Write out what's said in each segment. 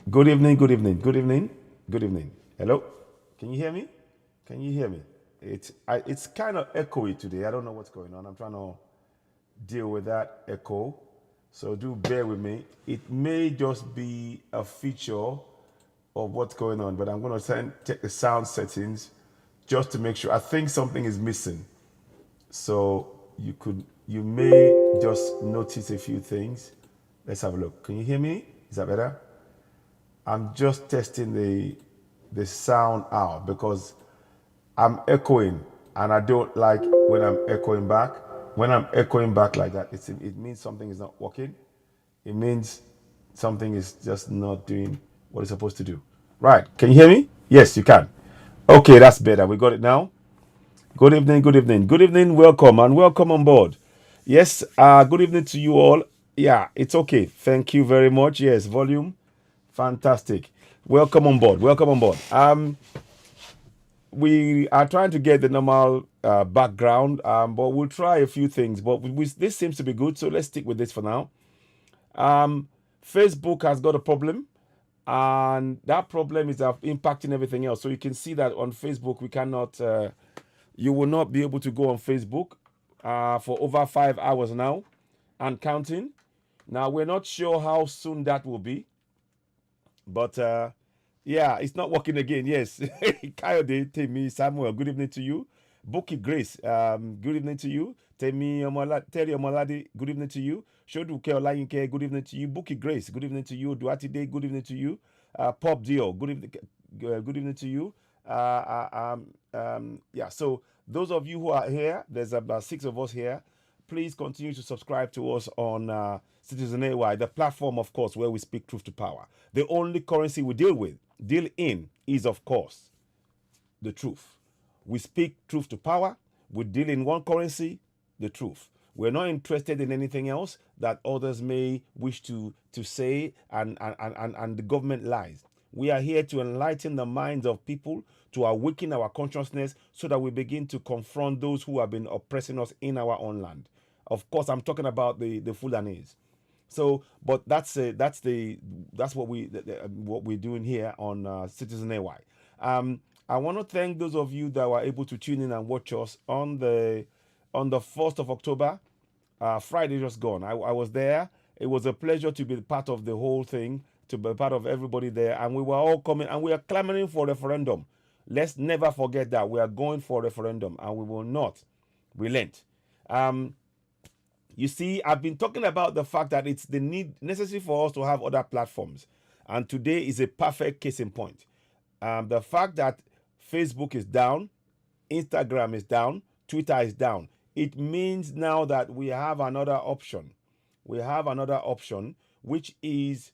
Good evening, good evening, good evening, good evening. Hello? Can you hear me? Can you hear me? It's kind of echoey today. I don't know what's going on. I'm trying to deal with that echo. So do bear with me. It may just be a feature of what's going on, but I'm going to check the sound settings just to make sure. I think something is missing. So you may just notice a few things. Let's have a look. Can you hear me? Is that better? I'm just testing the sound out because I'm echoing and I don't like when I'm echoing back. When I'm echoing back like that, it means something is not working. It means something is just not doing what it's supposed to do. Right. Can you hear me? Yes, you can. Okay, that's better. We got it now. Good evening, good evening, good evening. Welcome and welcome on board. Yes, good evening to you all. Yeah, it's okay. Thank you very much. Yes, volume. Fantastic. Welcome on board. Welcome on board. We are trying to get the normal background, but we'll try a few things. But this seems to be good, so let's stick with this for now. Um, Facebook has got a problem, and that problem is impacting everything else. So you can see that on Facebook, we cannot. You will not be able to go on Facebook for over 5 hours now, and counting. Now we're not sure how soon that will be, but yeah, it's not working again. Yes. Kayode, Temi, Samuel, good evening to you. Buki Grace, good evening to you. Terry Omolade, good evening to you. Shoduke Olayinke, good evening to you. Buki Grace, good evening to you. Duati Day, good evening to you. Pop Dio, good evening to you. Yeah, so those of you who are here, there's about six of us here. Please continue to subscribe to us on Citizen AY, the platform, of course, where we speak truth to power. The only currency we deal in, is, of course, the truth. We speak truth to power. We deal in one currency, the truth. We're not interested in anything else that others may wish to say and the government lies. We are here to enlighten the minds of people, to awaken our consciousness so that we begin to confront those who have been oppressing us in our own land. Of course, I'm talking about the Fulanese. So, but that's what we're doing here on Citizen AY. I want to thank those of you that were able to tune in and watch us on the 1st of October. Friday just gone. I was there. It was a pleasure to be part of the whole thing, to be part of everybody there, and we were all coming and we are clamoring for referendum. Let's never forget that we are going for referendum and we will not relent. Um, you see, I've been talking about the fact that it's the need necessary for us to have other platforms. And today is a perfect case in point. The fact that Facebook is down, Instagram is down, Twitter is down. It means now that we have another option. We have another option, which is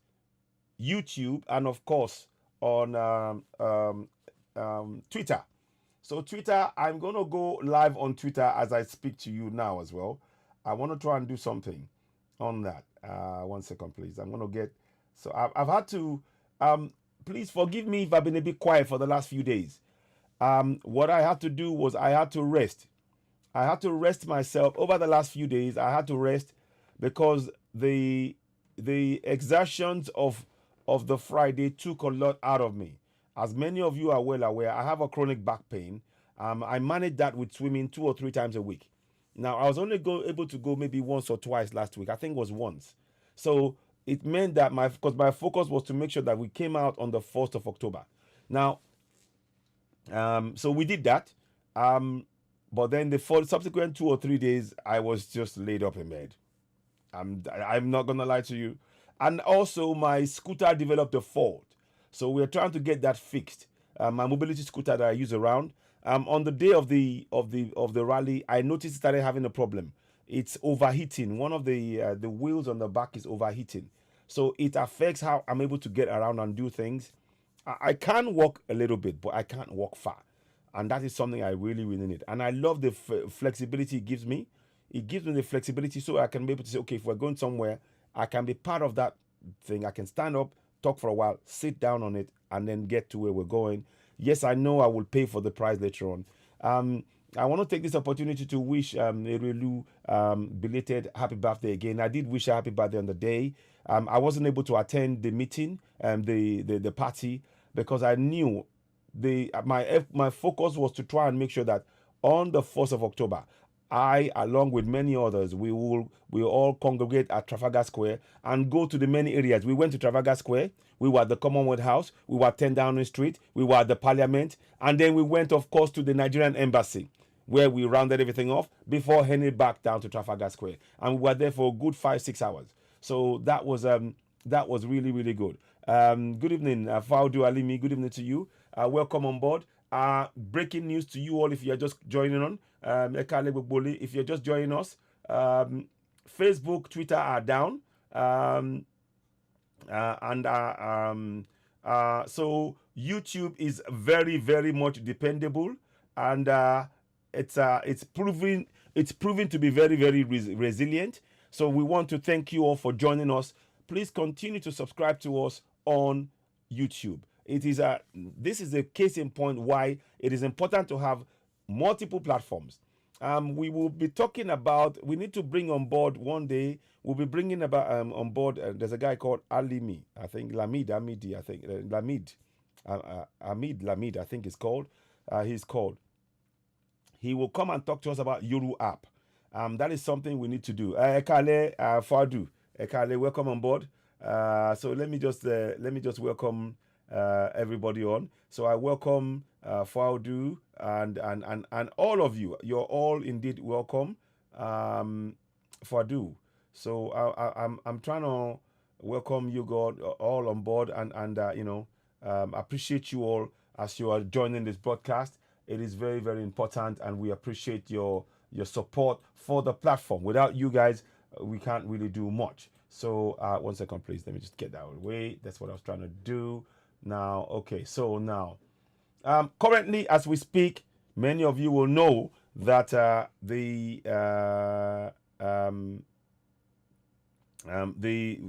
YouTube and, of course, on Twitter. So Twitter, I'm going to go live on Twitter as I speak to you now as well. I want to try and do something on that. 1 second, please. I'm going to get. So I've had to. Please forgive me if I've been a bit quiet for the last few days. What I had to do was I had to rest. I had to rest myself over the last few days. I had to rest because the exertions of the Friday took a lot out of me. As many of you are well aware, I have a chronic back pain. I manage that with swimming 2 or 3 times a week. Now, I was only able to go maybe once or twice last week. I think it was once. So it meant that because my focus was to make sure that we came out on the 1st of October. Now, so we did that. But then the subsequent 2 or 3 days, I was just laid up in bed. I'm not gonna lie to you. And also, my scooter developed a fault, so we're trying to get that fixed. My mobility scooter that I use around. On the day of the rally, I noticed it started having a problem. It's overheating. One of the wheels on the back is overheating, so it affects how I'm able to get around and do things. I can walk a little bit, but I can't walk far. And that is something I really, really need. And I love the flexibility it gives me. It gives me the flexibility so I can be able to say, okay, if we're going somewhere, I can be part of that thing. I can stand up, talk for a while, sit down on it, and then get to where we're going. Yes, I know I will pay for the price later on. I want to take this opportunity to wish Erelu belated happy birthday again. I did wish her happy birthday on the day. I wasn't able to attend the meeting, the party, because I knew my focus was to try and make sure that on the 1st of October, I, along with many others, we all congregate at Trafalgar Square and go to the many areas. We went to Trafalgar Square. We were at the Commonwealth House. We were at 10 Downing Street. We were at the Parliament, and then we went, of course, to the Nigerian Embassy, where we rounded everything off before heading back down to Trafalgar Square, and we were there for a good 5-6 hours. So that was really really good. Good evening, Faudu Alimi. Good evening to you. Welcome on board. Breaking news to you all if you're just joining on. If you're just joining us, Facebook, Twitter are down, so YouTube is very very much dependable, and it's proving to be very very resilient. So we want to thank you all for joining us. Please continue to subscribe to us on YouTube. This is a case in point why it is important to have multiple platforms. We will be talking about, we need to bring on board one day, we'll be bringing about on board, there's a guy called Alimi, I think, Lamid, I think, Lamid, I think it's called, he's called. He will come and talk to us about Yoru app. That is something we need to do. Ekale Fadu, Ekale, welcome on board. So let me just welcome everybody on. So I welcome Faudu and all of you. You're all indeed welcome. Faudu. So I'm trying to welcome you God all on board and appreciate you all as you are joining this broadcast. It is very very important, and we appreciate your support for the platform. Without you guys, we can't really do much. So 1 second, please. Let me just get that away. That's what I was trying to do. Now, okay. So now, currently, as we speak, many of you will know that the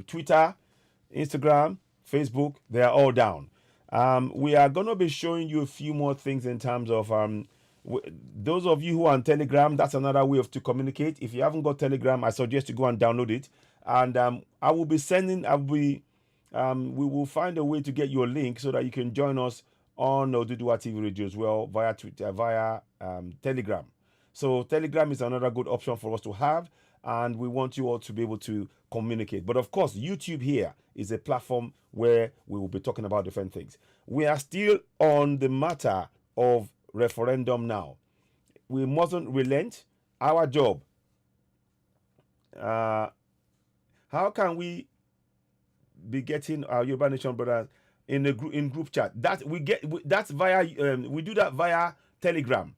Twitter, Instagram, Facebook, they are all down. We are going to be showing you a few more things in terms of those of you who are on Telegram. That's another way to communicate. If you haven't got Telegram, I suggest you go and download it. And I will be sending. we will find a way to get you a link so that you can join us on Oduduwa TV Radio as well via Twitter, via Telegram. So Telegram is another good option for us to have, and we want you all to be able to communicate. But of course, YouTube here is a platform where we will be talking about different things. We are still on the matter of referendum now. We mustn't relent. Our job. How can we be getting our Yoruba Nation brothers in group chat? That's via we do that via Telegram.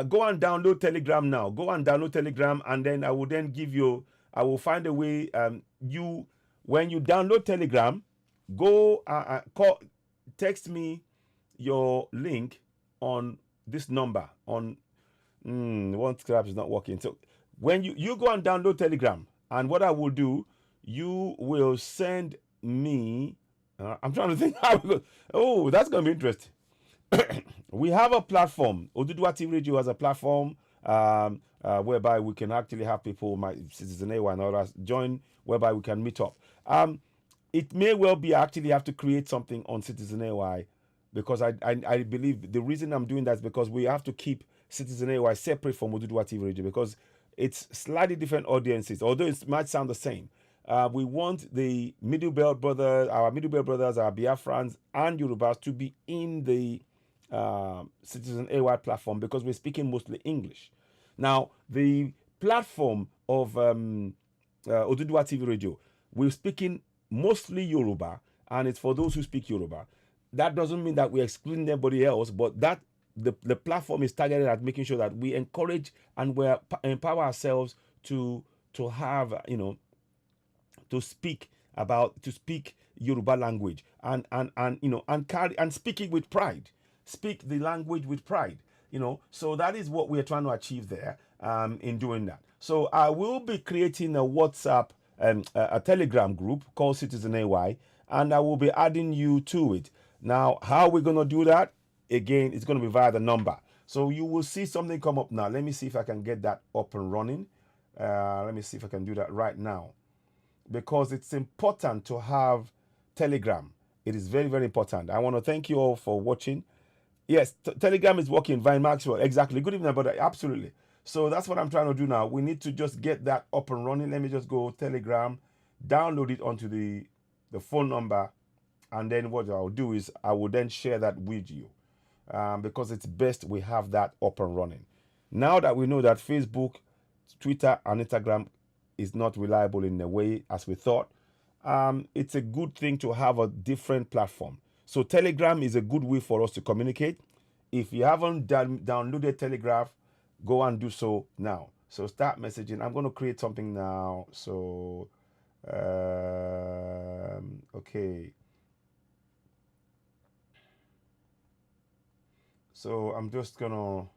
Go and download Telegram now. Go and download Telegram, and then I will then give you. I will find a way. When you download Telegram, go text me your link on this number. On one scrap is not working. So when you go and download Telegram, and what I will do, you will send me. I'm trying to think how we go. Oh, that's gonna be interesting. We have a platform. Oduduwa TV Radio has a platform whereby we can actually have people, my Citizen AY and others, join, whereby we can meet up. It may well be I actually have to create something on Citizen AY, because I believe the reason I'm doing that is because we have to keep Citizen AY separate from Oduduwa TV Radio, because it's slightly different audiences, although it might sound the same. We want the Middle Belt brothers, our Biafrans and Yorubas to be in the Citizen AY platform, because we're speaking mostly English. Now, the platform of Oduduwa TV Radio, we're speaking mostly Yoruba, and it's for those who speak Yoruba. That doesn't mean that we're excluding everybody else, but that the platform is targeted at making sure that we encourage and we empower ourselves to have, to speak Yoruba language and speak it with pride. Speak the language with pride. So that is what we're trying to achieve there in doing that. So I will be creating a WhatsApp a Telegram group called Citizen AY, and I will be adding you to it. Now, how are we going to do that? Again, it's going to be via the number. So you will see something come up now. Let me see if I can get that up and running. Let me see if I can do that right now, because it's important to have Telegram. It is very, very important. I want to thank you all for watching. Yes, Telegram is working. Vine Maxwell, exactly. Good evening, brother. Absolutely. So that's what I'm trying to do now. We need to just get that up and running. Let me just go Telegram, download it onto the phone number, and then what I'll do is I will then share that with you, because it's best we have that up and running. Now that we know that Facebook, Twitter, and Instagram is not reliable in a way as we thought, it's a good thing to have a different platform. So Telegram is a good way for us to communicate. If you haven't downloaded Telegram, go and do so now. So start messaging. I'm going to create something now. So, okay. So I'm just going to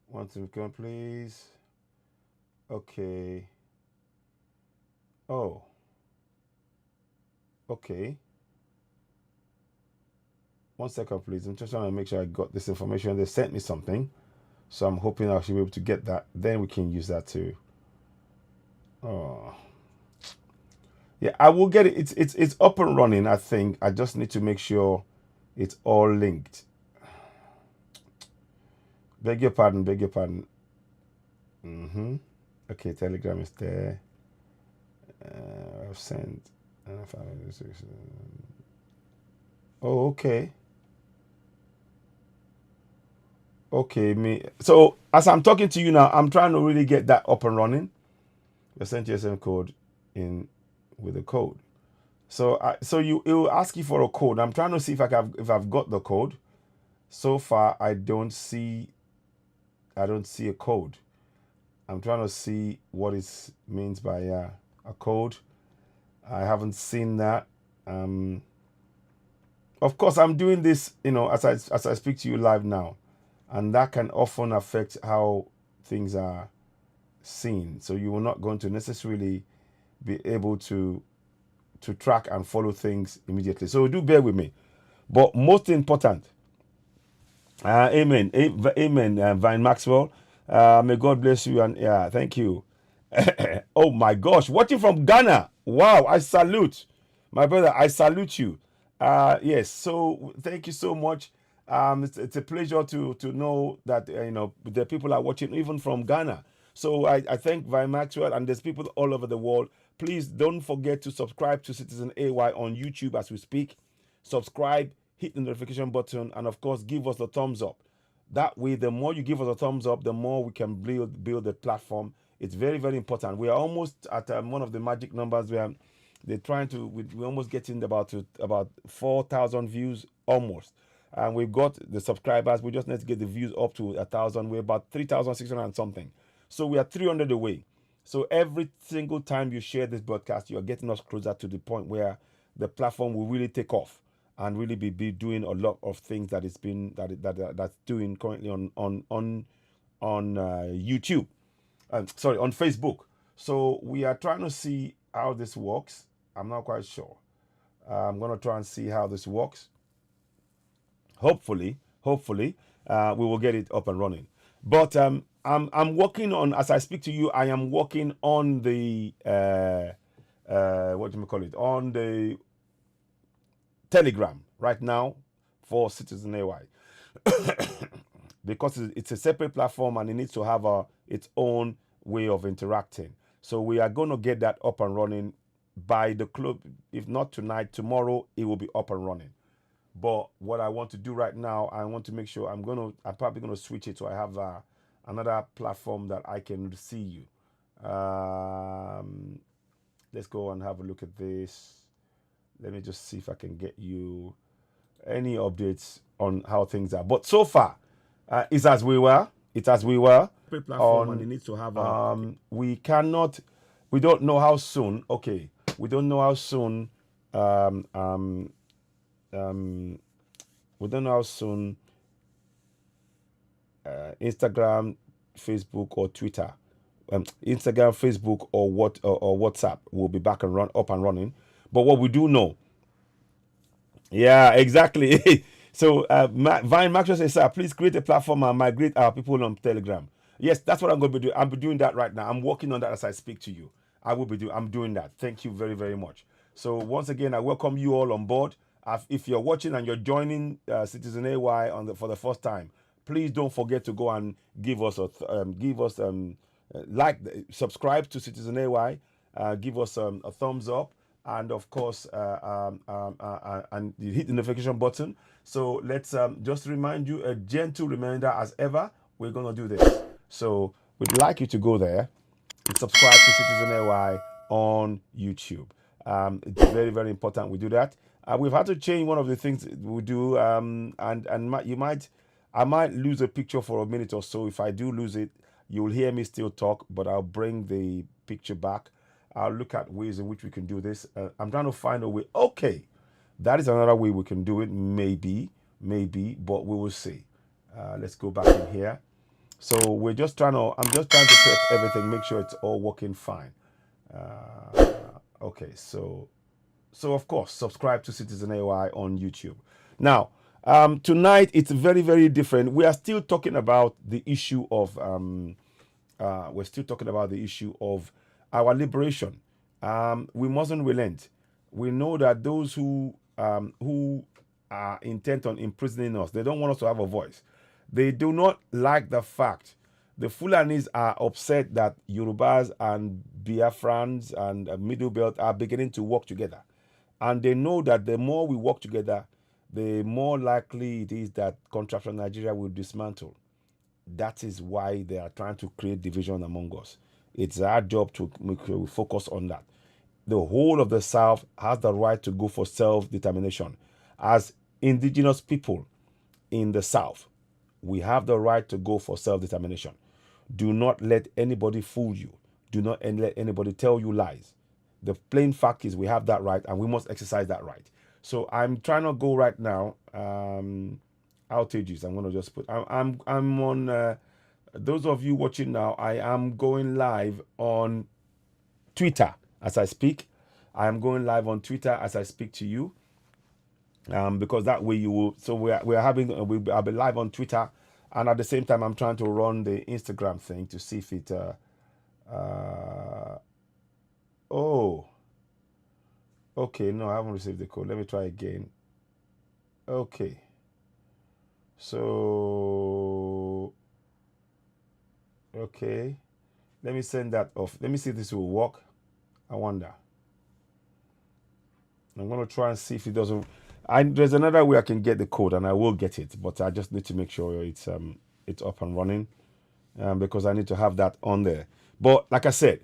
want to go, please. Okay. Oh. Okay. 1 second, please. I'm just trying to make sure I got this information. They sent me something, so I'm hoping I should be able to get that. Then we can use that too. Oh, yeah, I will get it. It's up and running. I think I just need to make sure it's all linked. Beg your pardon. Beg your pardon. Okay, Telegram is there. I've sent. Oh, okay. Okay, me. So as I'm talking to you now, I'm trying to really get that up and running. The send GSM code in with the code. So it will ask you for a code. I'm trying to see if I've got the code. So far, I don't see a code. I'm trying to see what it means by a code. I haven't seen that. Of course, I'm doing this, as I speak to you live now, and that can often affect how things are seen. So you are not going to necessarily be able to track and follow things immediately. So do bear with me. But most important, amen, amen, Vine Maxwell. May God bless you, and yeah, thank you. Oh my gosh, watching from Ghana. Wow, I salute my brother. I salute you. Yes, so thank you so much. It's a pleasure to know that the people are watching even from Ghana. So I thank Vine Maxwell, and there's people all over the world. Please don't forget to subscribe to Citizen AY on YouTube as we speak. Subscribe, hit the notification button, and of course, give us a thumbs up. That way, the more you give us a thumbs up, the more we can build the platform. It's very, very important. We are almost at one of the magic numbers where they're trying to. We're almost getting about 4,000 views almost, and we've got the subscribers. We just need to get the views up to 1,000. We're about 3,600 and something. So we are 300 away. So every single time you share this broadcast, you are getting us closer to the point where the platform will really take off and really be doing a lot of things that it's been that's doing currently on YouTube. Sorry, on Facebook. So we are trying to see how this works. I'm not quite sure. I'm gonna try and see how this works. Hopefully, we will get it up and running. But I'm working on, as I speak to you, I am working on the what do you call it, on the Telegram right now for Citizen AY. Because it's a separate platform and it needs to have its own way of interacting. So we are going to get that up and running by the club. If not tonight, tomorrow it will be up and running. But what I want to do right now, I want to make sure I'm probably going to switch it so I have another platform that I can see you. Let's go and have a look at this. Let me just see if I can get you any updates on how things are. But so far, it's as we were. It's as we were. Platform and it needs to have we don't know how soon. Okay, we don't know how soon. We don't know how soon. Instagram, Facebook, or Twitter, Instagram, Facebook, or WhatsApp will be back and up and running. But what we do know, yeah, exactly. So Vine Maxwell says, sir, please create a platform and migrate our people on Telegram. Yes, that's what I'm going to be doing. I'm doing that right now. I'm working on that as I speak to you. I'm doing that. Thank you very, very much. So once again, I welcome you all on board. If you're watching and you're joining Citizen AY for the first time, please don't forget to go and give us like, subscribe to Citizen AY, give us a thumbs up, and of course, and you hit the notification button. So let's just remind you, a gentle reminder as ever, we're gonna do this. So we'd like you to go there and subscribe to Citizen AY on YouTube. It's very, very important we do that. We've had to change one of the things we do, I might lose a picture for a minute or so. If I do lose it, you'll hear me still talk, but I'll bring the picture back. I'll look at ways in which we can do this. I'm trying to find a way. Okay, that is another way we can do it. Maybe, but we will see. Let's go back in here. So I'm just trying to prep everything, make sure it's all working fine. Okay, so of course, subscribe to Citizen AY on YouTube. Now, tonight it's very, very different. We are still talking about the issue of our liberation. We mustn't relent. We know that those who are intent on imprisoning us, they don't want us to have a voice. They do not like the fact. The Fulanis are upset that Yorubas and Biafrans and Middle Belt are beginning to work together. And they know that the more we work together, the more likely it is that contraction Nigeria will dismantle. That is why they are trying to create division among us. It's our job to focus on that. The whole of the South has the right to go for self-determination. As indigenous people in the South, we have the right to go for self-determination. Do not let anybody fool you. Do not let anybody tell you lies. The plain fact is we have that right and we must exercise that right. So I'm trying to go right now. Outages. I'm going to just put. I'm on. Those of you watching now, I am going live on Twitter as I speak. I am going live on Twitter as I speak to you. Because that way you will. So I'll be live on Twitter, and at the same time I'm trying to run the Instagram thing to see if it. Oh. Okay, no, I haven't received the code. Let me try again. Okay. So. Okay. Let me send that off. Let me see if this will work. I wonder. I'm going to try and see if it doesn't. There's another way I can get the code, and I will get it, but I just need to make sure it's up and running, because I need to have that on there. But like I said,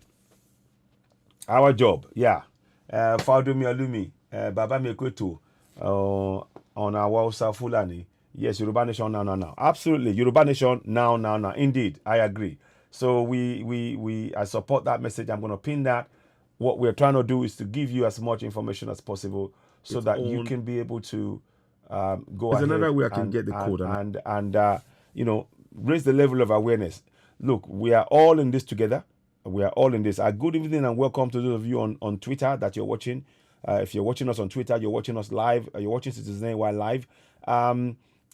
our job, yeah. Fadumi Alumi, Baba Mekweto, on our Hausa Fulani. Yes, Yoruba Nation now. Absolutely, Yoruba Nation now. Indeed, I agree. So I support that message. I'm going to pin that. What we're trying to do is to give you as much information as possible so that you can be able to go ahead. There's another way I can get the code and raise the level of awareness. Look, we are all in this together. We are all in this. Good evening and welcome to those of you on Twitter that you're watching. If you're watching us on Twitter, you're watching us live. You're watching Citizen AY live.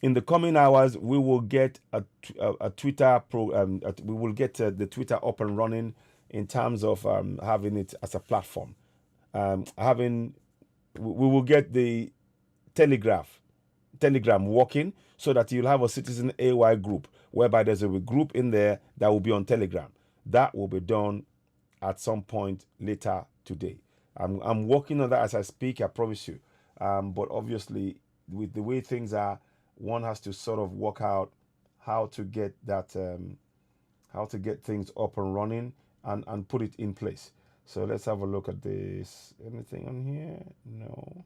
In the coming hours, we will get a Twitter we will get the Twitter up and running in terms of having it as a platform. We will get the Telegram working so that you'll have a Citizen AY group whereby there's a group in there that will be on Telegram. That will be done at some point later today. I'm working on that as I speak, I promise you. But obviously, with the way things are, one has to sort of work out how to get that, how to get things up and running and put it in place. So let's have a look at this. Anything on here? No.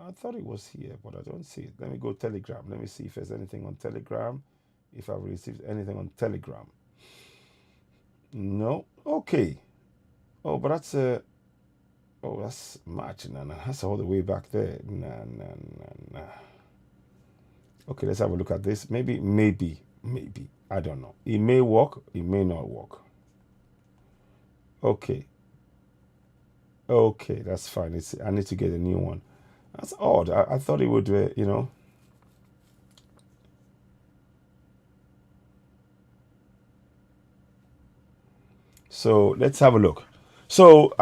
I thought it was here, but I don't see it. Let me go Telegram. Let me see if there's anything on Telegram. If I've received anything on Telegram. No. Okay. Oh, but that's that's March. Nah. That's all the way back there. Nah. Okay, let's have a look at this. Maybe. I don't know. It may work. It may not work. Okay, that's fine. I need to get a new one. That's odd. I thought it would, So let's have a look. So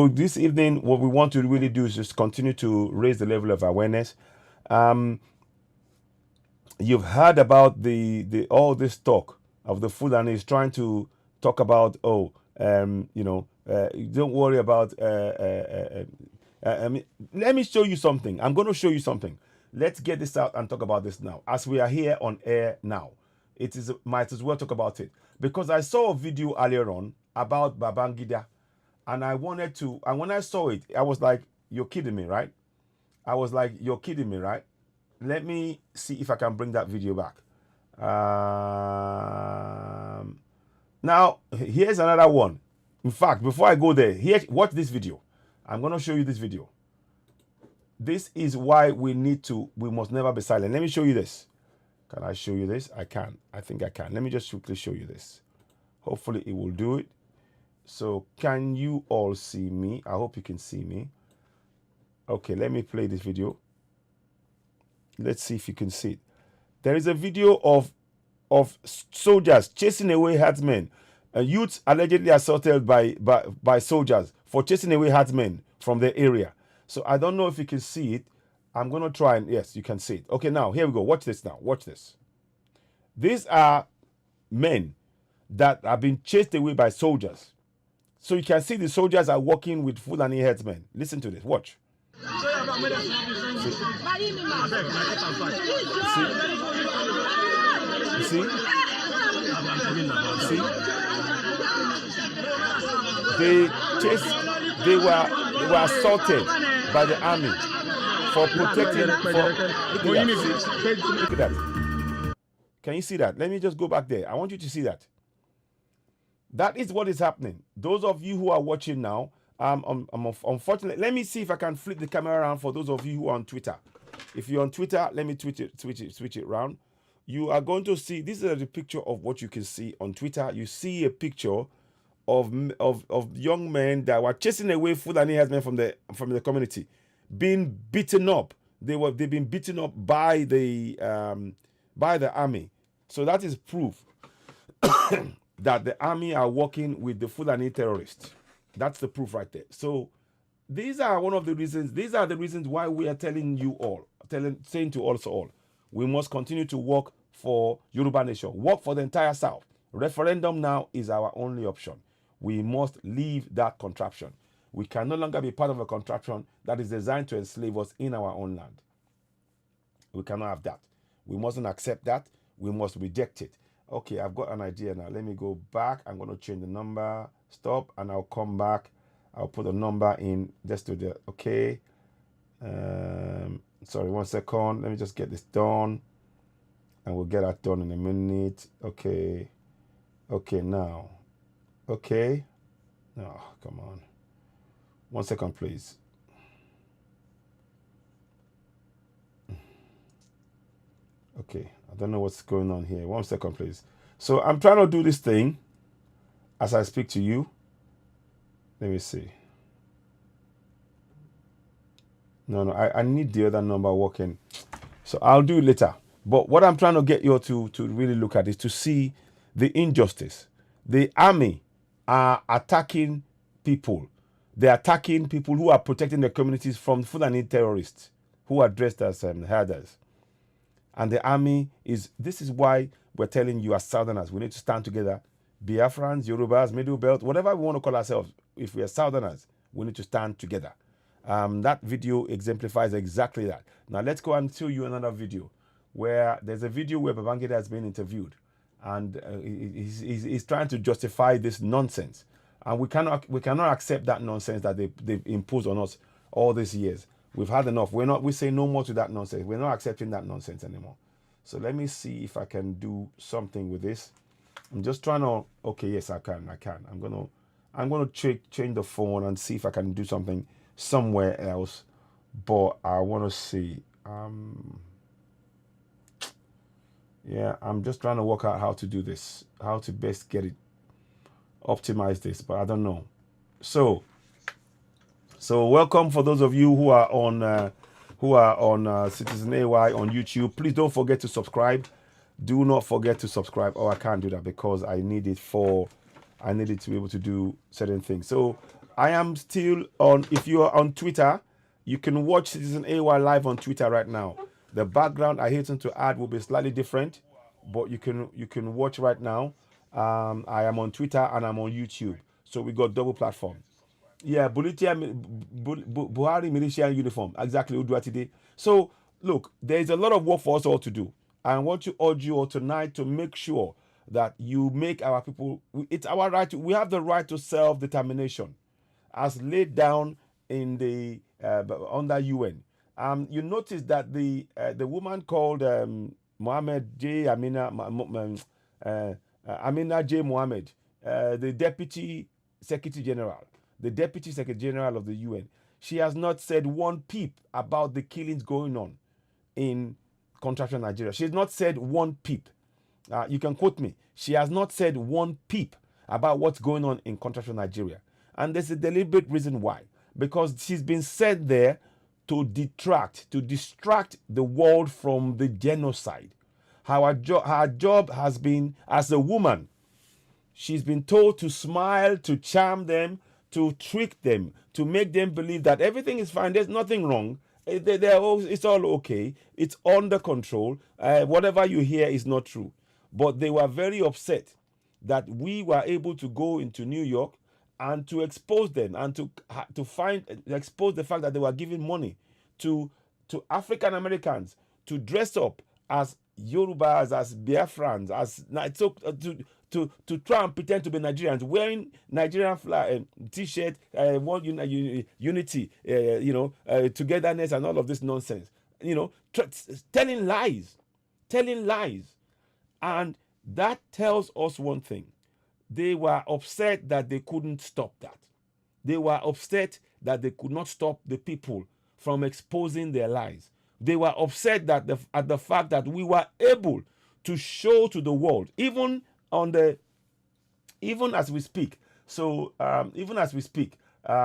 this evening, what we want to really do is just continue to raise the level of awareness. Um, you've heard about the all this talk of the Fulani is trying to talk about, don't worry about I mean, let me show you something. I'm going to show you something. Let's get this out and talk about this now. As we are here on air now, it is might as well talk about it because I saw a video earlier on about Babangida, and I wanted to. And when I saw it, I was like, "You're kidding me, right?" I was like, "You're kidding me, right?" Let me see if I can bring that video back. Now, here's another one. In fact, before I go there, here, watch this video. I'm going to show you this video. This is why we must never be silent. Let me show you this. Can I show you this? I can. I think I can. Let me just quickly show you this. Hopefully it will do it. So can you all see me? I hope you can see me. Okay, let me play this video. Let's see if you can see it. There is a video of soldiers chasing away herdsmen. Youths allegedly assaulted by soldiers for chasing away herdsmen from the area. So I don't know if you can see it. I'm going to try and yes, you can see it. Okay, now here we go. Watch this now. Watch this. These are men that have been chased away by soldiers. So you can see the soldiers are working with Fulani herdsmen. Listen to this. Watch. See? They were assaulted by the army for protecting. Look at that. Can you see that? Let me just go back there. I want you to see that. That is what is happening. Those of you who are watching now, unfortunately, let me see if I can flip the camera around for those of you who are on Twitter. If you're on Twitter, let me switch it around. You are going to see, this is the picture of what you can see on Twitter. You see a picture of young men that were chasing away Fulani herdsmen from the community, being beaten up. They've been beaten up by the army. So that is proof that the army are working with the Fulani terrorists. That's the proof right there. So these are one of the reasons. These are the reasons why we are telling you all, saying to us all, we must continue to work for Yoruba nation, work for the entire South. Referendum now is our only option. We must leave that contraption. We can no longer be part of a contraption that is designed to enslave us in our own land. We cannot have that. We mustn't accept that. We must reject it. Okay, I've got an idea now. Let me go back. I'm going to change the number. Stop, and I'll come back. I'll put a number in just to the okay. Sorry, 1 second. Let me just get this done, and we'll get that done in a minute. Okay. Okay, now. Okay. Oh, come on. 1 second, please. Okay, I don't know what's going on here. 1 second, please. So I'm trying to do this thing as I speak to you. Let me see. No, I need the other number working. So I'll do it later. But what I'm trying to get you to really look at is to see the injustice. The army are attacking people. They're attacking people who are protecting their communities from Fulani terrorists who are dressed as herders. And the army this is why we're telling you as Southerners, we need to stand together. Biafrans, Yorubas, Middle Belt, whatever we want to call ourselves, if we are Southerners, we need to stand together. That video exemplifies exactly that. Now let's go and show you another video where there's a video where Babangida has been interviewed, and he's trying to justify this nonsense. And we cannot accept that nonsense that they've imposed on us all these years. We've had enough. We say no more to that nonsense. We're not accepting that nonsense anymore. So let me see if I can do something with this. I'm just trying to. Okay, yes, I can. I'm gonna change the phone and see if I can do something somewhere else. But I want to see. Yeah, I'm just trying to work out how to do this, how to best get it, optimize this. But I don't know. So welcome for those of you who are on Citizen AY on YouTube. Please don't forget to subscribe. Do not forget to subscribe. Oh, I can't do that because I need it for I needed to be able to do certain things. So I am still on. If you are on Twitter, you can watch Citizen AY live on Twitter right now. The background I hasten to add will be slightly different, but you can watch right now. I am on Twitter and I'm on YouTube, so we got double platform. Yeah, Buhari militia uniform. Exactly, Udua today. So, look, there is a lot of work for us all to do. I want to urge you all tonight to make sure that you make our people, it's our right, we have the right to self determination as laid down in the under UN. You notice that the woman called Mohammed J. Uh, Amina J. Mohammed, the Deputy Secretary General, the Deputy Secretary General of the UN, she has not said one peep about the killings going on in contractual Nigeria. She has not said one peep. You can quote me. She has not said one peep about what's going on in contractual Nigeria. And there's a deliberate reason why. Because she's been set there to detract, to distract the world from the genocide. Her job has been, as a woman, she's been told to smile, to charm them, to trick them, to make them believe that everything is fine, there's nothing wrong. It's all okay. It's under control. Whatever you hear is not true. But they were very upset that we were able to go into New York and to expose them and to expose the fact that they were giving money to African Americans to dress up as Yorubas, as Biafrans, as to try and pretend to be Nigerians, wearing Nigerian flag, T-shirt, unity, togetherness, and all of this nonsense. Telling lies, and that tells us one thing: they were upset that they couldn't stop that. They were upset that they could not stop the people from exposing their lies. They were upset that at the fact that we were able to show to the world, even as we speak. So even as we speak, they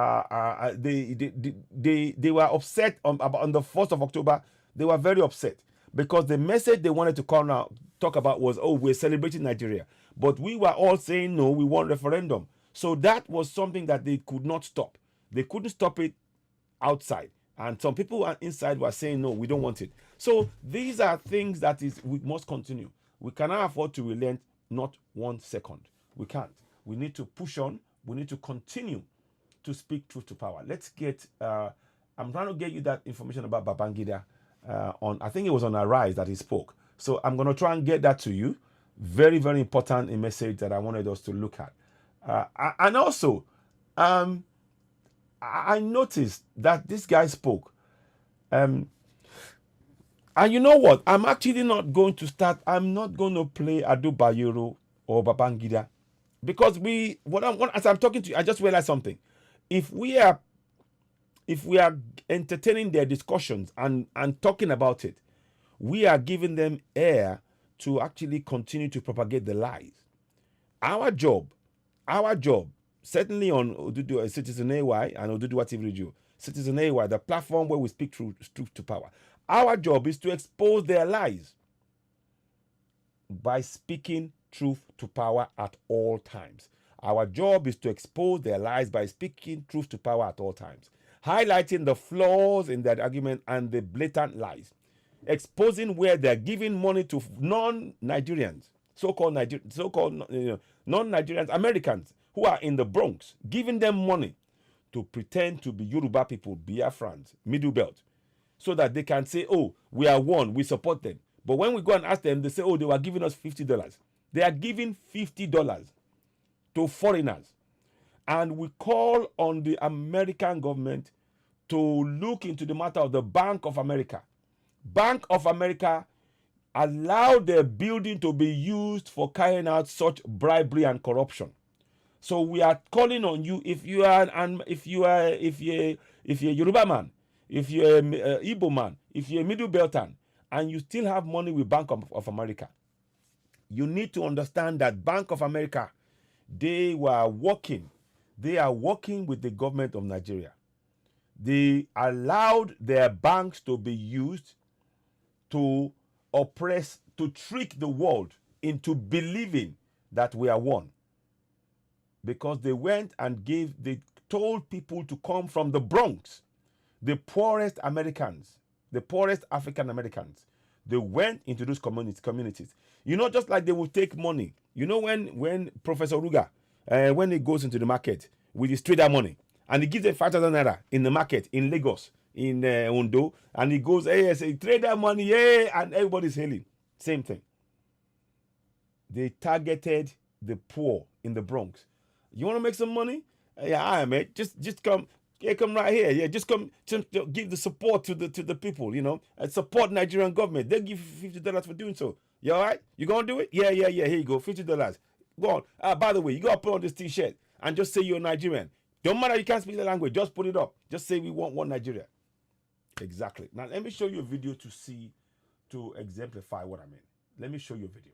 were upset on the 1st of October. They were very upset because the message they wanted to come out talk about was, oh, we're celebrating Nigeria. But we were all saying, no, we want referendum. So that was something that they could not stop. They couldn't stop it outside. And some people inside were saying, no, we don't want it. So these are things that we must continue. We cannot afford to relent not 1 second. We can't. We need to push on. We need to continue to speak truth to power. Let's get, I'm trying to get you that information about Babangida I think it was on Arise that he spoke. So I'm going to try and get that to you. Very, very important a message that I wanted us to look at. And also, I noticed that this guy spoke. And you know what? I'm actually not going to start. I'm not going to play Adu Bayero or Babangida. Because as I'm talking to you, I just realized something. If we are entertaining their discussions and talking about it, we are giving them air to actually continue to propagate the lies. Our job, certainly on Odudu, Citizen AY and Oduduwa TV Radio, Citizen AY, the platform where we speak truth to power. Our job is to expose their lies by speaking truth to power at all times. Our job is to expose their lies by speaking truth to power at all times, highlighting the flaws in their argument and the blatant lies, exposing where they're giving money to non-Nigerians, so-called non-Nigerians, Americans who are in the Bronx, giving them money to pretend to be Yoruba people, Biafrans, Middle Belt, so that they can say, oh, we are one, we support them. But when we go and ask them, they say, oh, they were giving us $50. They are giving $50 to foreigners. And we call on the American government to look into the matter of the Bank of America. Bank of America allowed their building to be used for carrying out such bribery and corruption. So we are calling on you, if you're a Yoruba man, if you're a Igbo man, if you're a Middle Beltan, and you still have money with Bank of America, you need to understand that Bank of America, they are working with the government of Nigeria. They allowed their banks to be used to oppress, to trick the world into believing that we are one. because they went and they told people to come from the Bronx, the poorest Americans, the poorest African Americans. They went into those communities. You know, just like they will take money. You know, when Professor Ruga, when he goes into the market with his trader money, and he gives them 5,000 naira in the market in Lagos, in Ondo, and he goes, hey, say trader money, hey, and everybody's hailing. Same thing. They targeted the poor in the Bronx. You want to make some money? Yeah, all right, mate. Just come. Yeah, come right here. Yeah, just come. Just give the support to the people. You know, and support Nigerian government. They'll give you $50 for doing so. You all right? You gonna do it? Yeah. Here you go, $50. Go on. By the way, you gotta put on this T-shirt and just say you're Nigerian. Don't matter. You can't speak the language. Just put it up. Just say we want one Nigeria. Exactly. Now let me show you a video to exemplify what I mean. Let me show you a video.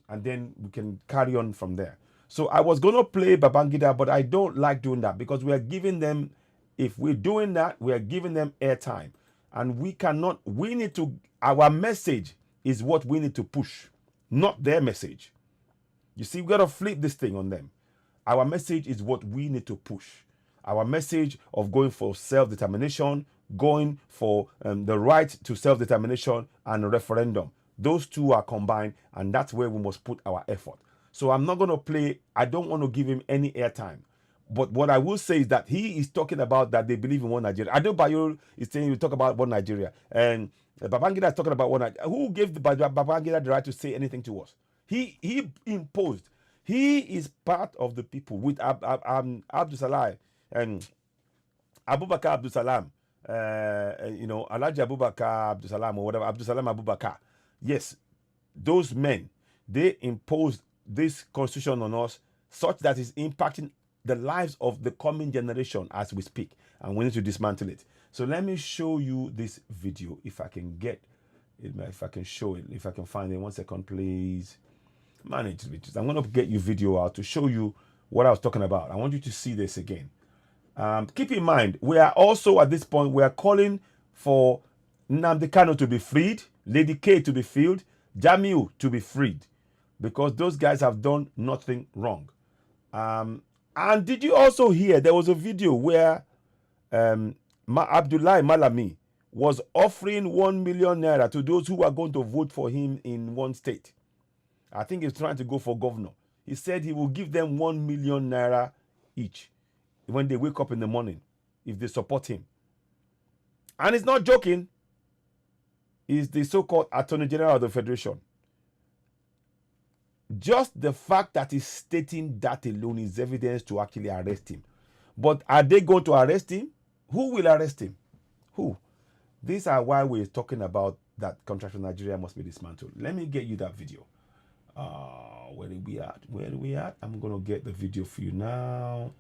And then we can carry on from there. So I was going to play Babangida, but I don't like doing that because we are giving them, if we're doing that, we are giving them airtime. And we need to, our message is what we need to push, not their message. You see, we got to flip this thing on them. Our message is what we need to push. Our message of going for self-determination, going for the right to self-determination and a referendum. Those two are combined, and that's where we must put our effort. So I'm not going to play. I don't want to give him any airtime. But what I will say is that he is talking about that they believe in one Nigeria. Adebayo is saying you talk about one Nigeria. And Babangida is talking about one Nigeria. Who gave Babangida the right to say anything to us? He imposed. He is part of the people with Abdul Salam and Abubakar Abdul Salam. Alhaji Abubakar Abdul Salam or whatever, Abdul Salam Abubakar. Yes, those men, they imposed this constitution on us such that it's impacting the lives of the coming generation as we speak, and we need to dismantle it. So let me show you this video if I can get it, if I can show it, if I can find it. 1 second, please. Manage videos. I'm going to get you video out to show you what I was talking about. I want you to see this again. Keep in mind, we are also at this point, we are calling for Nnamdi Kanu to be freed, Lady K to be freed, Jamiu to be freed, because those guys have done nothing wrong. And did you also hear there was a video where Abdullahi Malami was offering 1 million naira to those who are going to vote for him in one state? I think he's trying to go for governor. He said he will give them 1 million naira each when they wake up in the morning if they support him. And he's not joking. He's the so-called Attorney General of the Federation. Just the fact that he's stating that alone is evidence to actually arrest him. But are they going to arrest him? Who will arrest him? Who? These are why we're talking about that contract in Nigeria must be dismantled. Let me get you that video. Where are we at? Where are we at? I'm going to get the video for you now.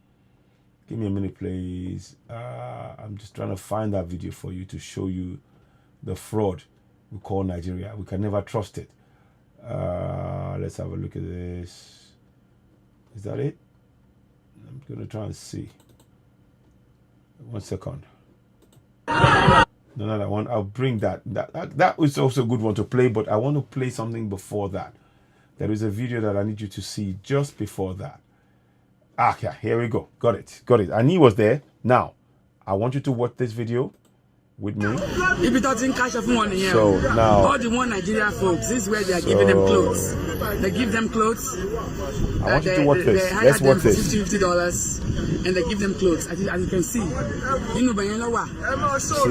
Give me a minute, please. I'm just trying to find that video for you to show you the fraud we call Nigeria. We can never trust it. Let's have a look at this. Is that it? I'm going to try and see. 1 second. No, that one. I'll bring that. That was also a good one to play, but I want to play something before that. There is a video that I need you to see just before that. Yeah, here we go. Got it. And he was there. Now, I want you to watch this video with me. So now, all the one Nigeria folks, this is where they are giving them clothes. They give them clothes. I want you to watch this. Let's watch this. $50, and they give them clothes. As you can see, see,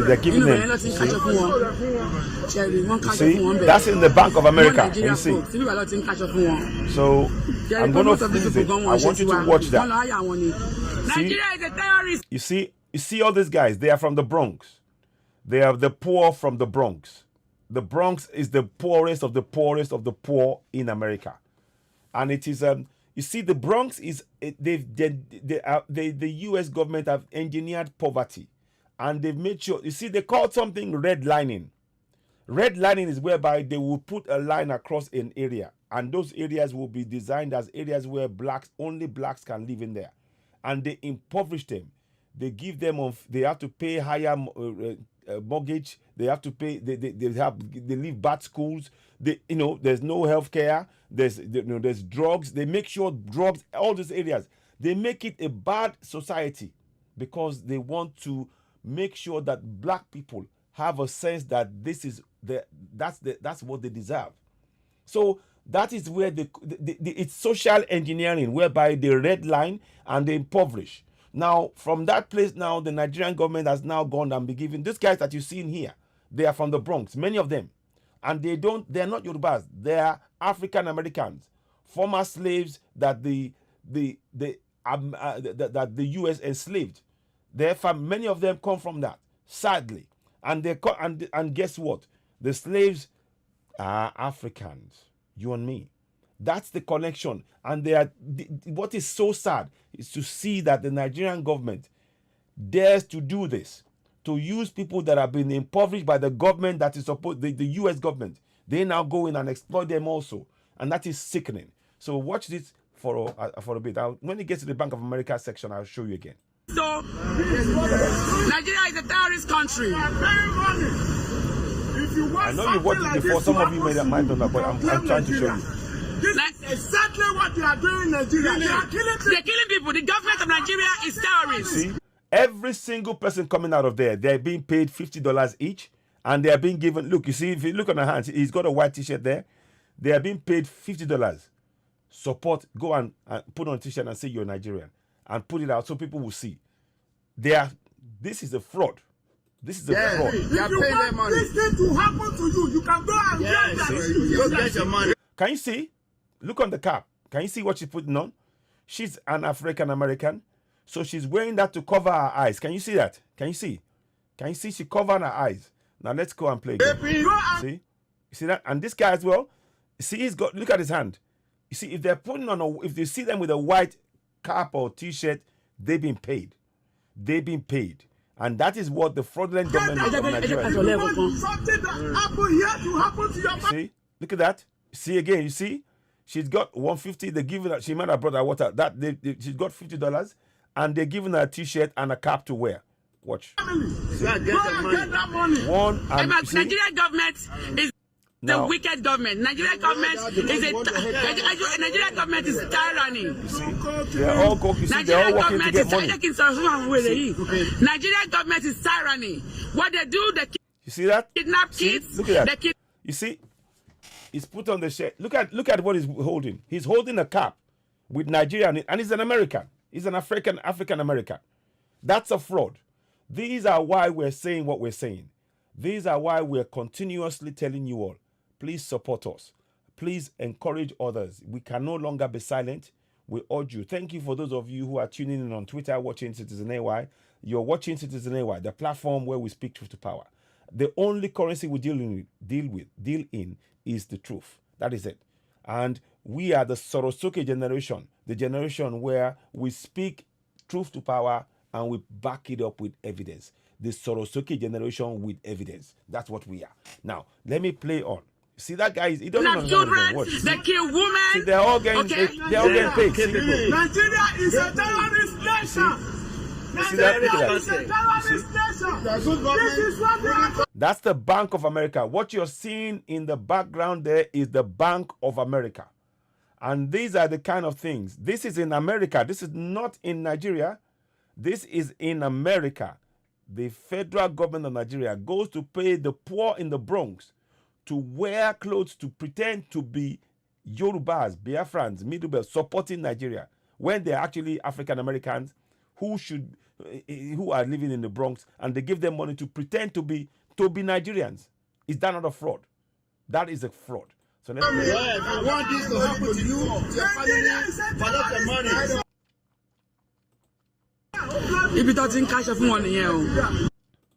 they're giving them. See, that's in the Bank of America. You see. So I'm gonna freeze it. I want you to watch that. Nigeria is a terrorist. You see all these guys. They are from the Bronx. They are the poor from the Bronx. The Bronx is the poorest of the poorest of the poor in America, and it is you see, the Bronx is the U.S. government have engineered poverty, and they've made sure. You see, they call something redlining. Redlining is whereby they will put a line across an area, and those areas will be designed as areas where only blacks can live in there, and they impoverish them. They give them they have to pay higher mortgage. They have to pay. They leave bad schools. There's no health care. There's drugs. They make sure drugs, all these areas, they make it a bad society because they want to make sure that black people have a sense that that's what they deserve. So that is where it's social engineering, whereby they redline and they impoverish. Now, from that place, now the Nigerian government has now gone and been giving these guys that you see in here. They are from the Bronx, many of them, and they're not Yorubas. They are African Americans, former slaves that the U.S. enslaved. Many of them come from that, sadly, and guess what? The slaves are Africans. You and me. That's the connection. And what is so sad is to see that the Nigerian government dares to do this, to use people that have been impoverished by the government that is supposed, the U.S. government. They now go in and exploit them also. And that is sickening. So watch this for a bit. When it gets to the Bank of America section, I'll show you again. So, Nigeria is a terrorist country. I know you've watched it before. Some of you might not know, but I'm trying to show you. This is exactly what they are doing in Nigeria. They're killing people. The government of Nigeria is terrorists. See, every single person coming out of there, they're being paid $50 each, and they are being given. Look, you see, if you look on the hands, he's got a white T-shirt there. They are being paid $50. Support. Go and put on a T-shirt and say you're Nigerian, and put it out so people will see. This is a fraud. This is a fraud. If you want this thing to happen to you, you can go and get that. Go get your money. Can you see? Look on the cap. Can you see what she's putting on? She's an African American, so she's wearing that to cover her eyes. Can you see that? Can you see? Can you see she covered her eyes? Now let's go and play again. See? You see that? And this guy as well. See, he's got. Look at his hand. You see, if they're putting on if you see them with a white cap or T-shirt, they've been paid. They've been paid. And that is what the fraudulent government of Nigeria is doing. Something that happened here to happen to your see? Look at that. See again, you see? She's got $150. They're giving her, she might have brought her water. She's got $50 and they're giving her a T-shirt and a cap to wear. Watch. Nigerian government is the wicked government. Nigerian government is tyranny. You see? They're all working to get money. Nigerian government is tyranny. What they do, they you see that? Kidnap kids. Look at that. You see? He's put on the shirt. Look at what he's holding. He's holding a cap with Nigeria and he's an American. He's an African American. That's a fraud. These are why we're saying what we're saying. These are why we're continuously telling you all, please support us. Please encourage others. We can no longer be silent. We urge you. Thank you for those of you who are tuning in on Twitter, watching Citizen AY. You're watching Citizen AY, the platform where we speak truth to power. The only currency we deal in is the truth. That is it. And we are the Sorosuke generation, the generation where we speak truth to power and we back it up with evidence. The Sorosuke generation with evidence. That's what we are. Now, let me play on. See that guy? He doesn't know children. They kill women. See, they're all getting paid. They're all getting paid. See, Nigeria is a terrorist nation. That's the Bank of America. What you're seeing in the background there is the Bank of America. And these are the kind of things. This is in America. This is not in Nigeria. This is in America. The federal government of Nigeria goes to pay the poor in the Bronx to wear clothes to pretend to be Yorubas, Biafrans, Middle Belt, supporting Nigeria, when they're actually African Americans who are living in the Bronx, and they give them money to pretend to be Nigerians. Is that not a fraud? That is a fraud. So let's I want this to happen to you, your family, collect the money. If it doesn't cash off one here,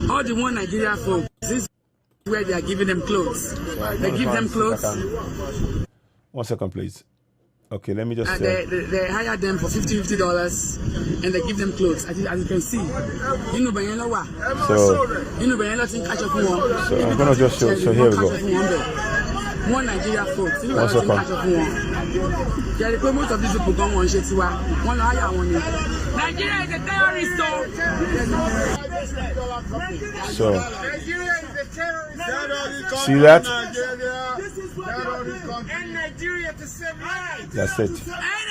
all the one Nigeria folks, this is where they are giving them clothes. They give them clothes. 1 second, please. Okay, let me just they hire them for $50 and they give them clothes. As you can see, you know, so I'm gonna just show. So here we go. One Nigeria folks. You know, 1 second. Yeah, the most of these people go on Nigeria is a terrorist. So, see that? That's it.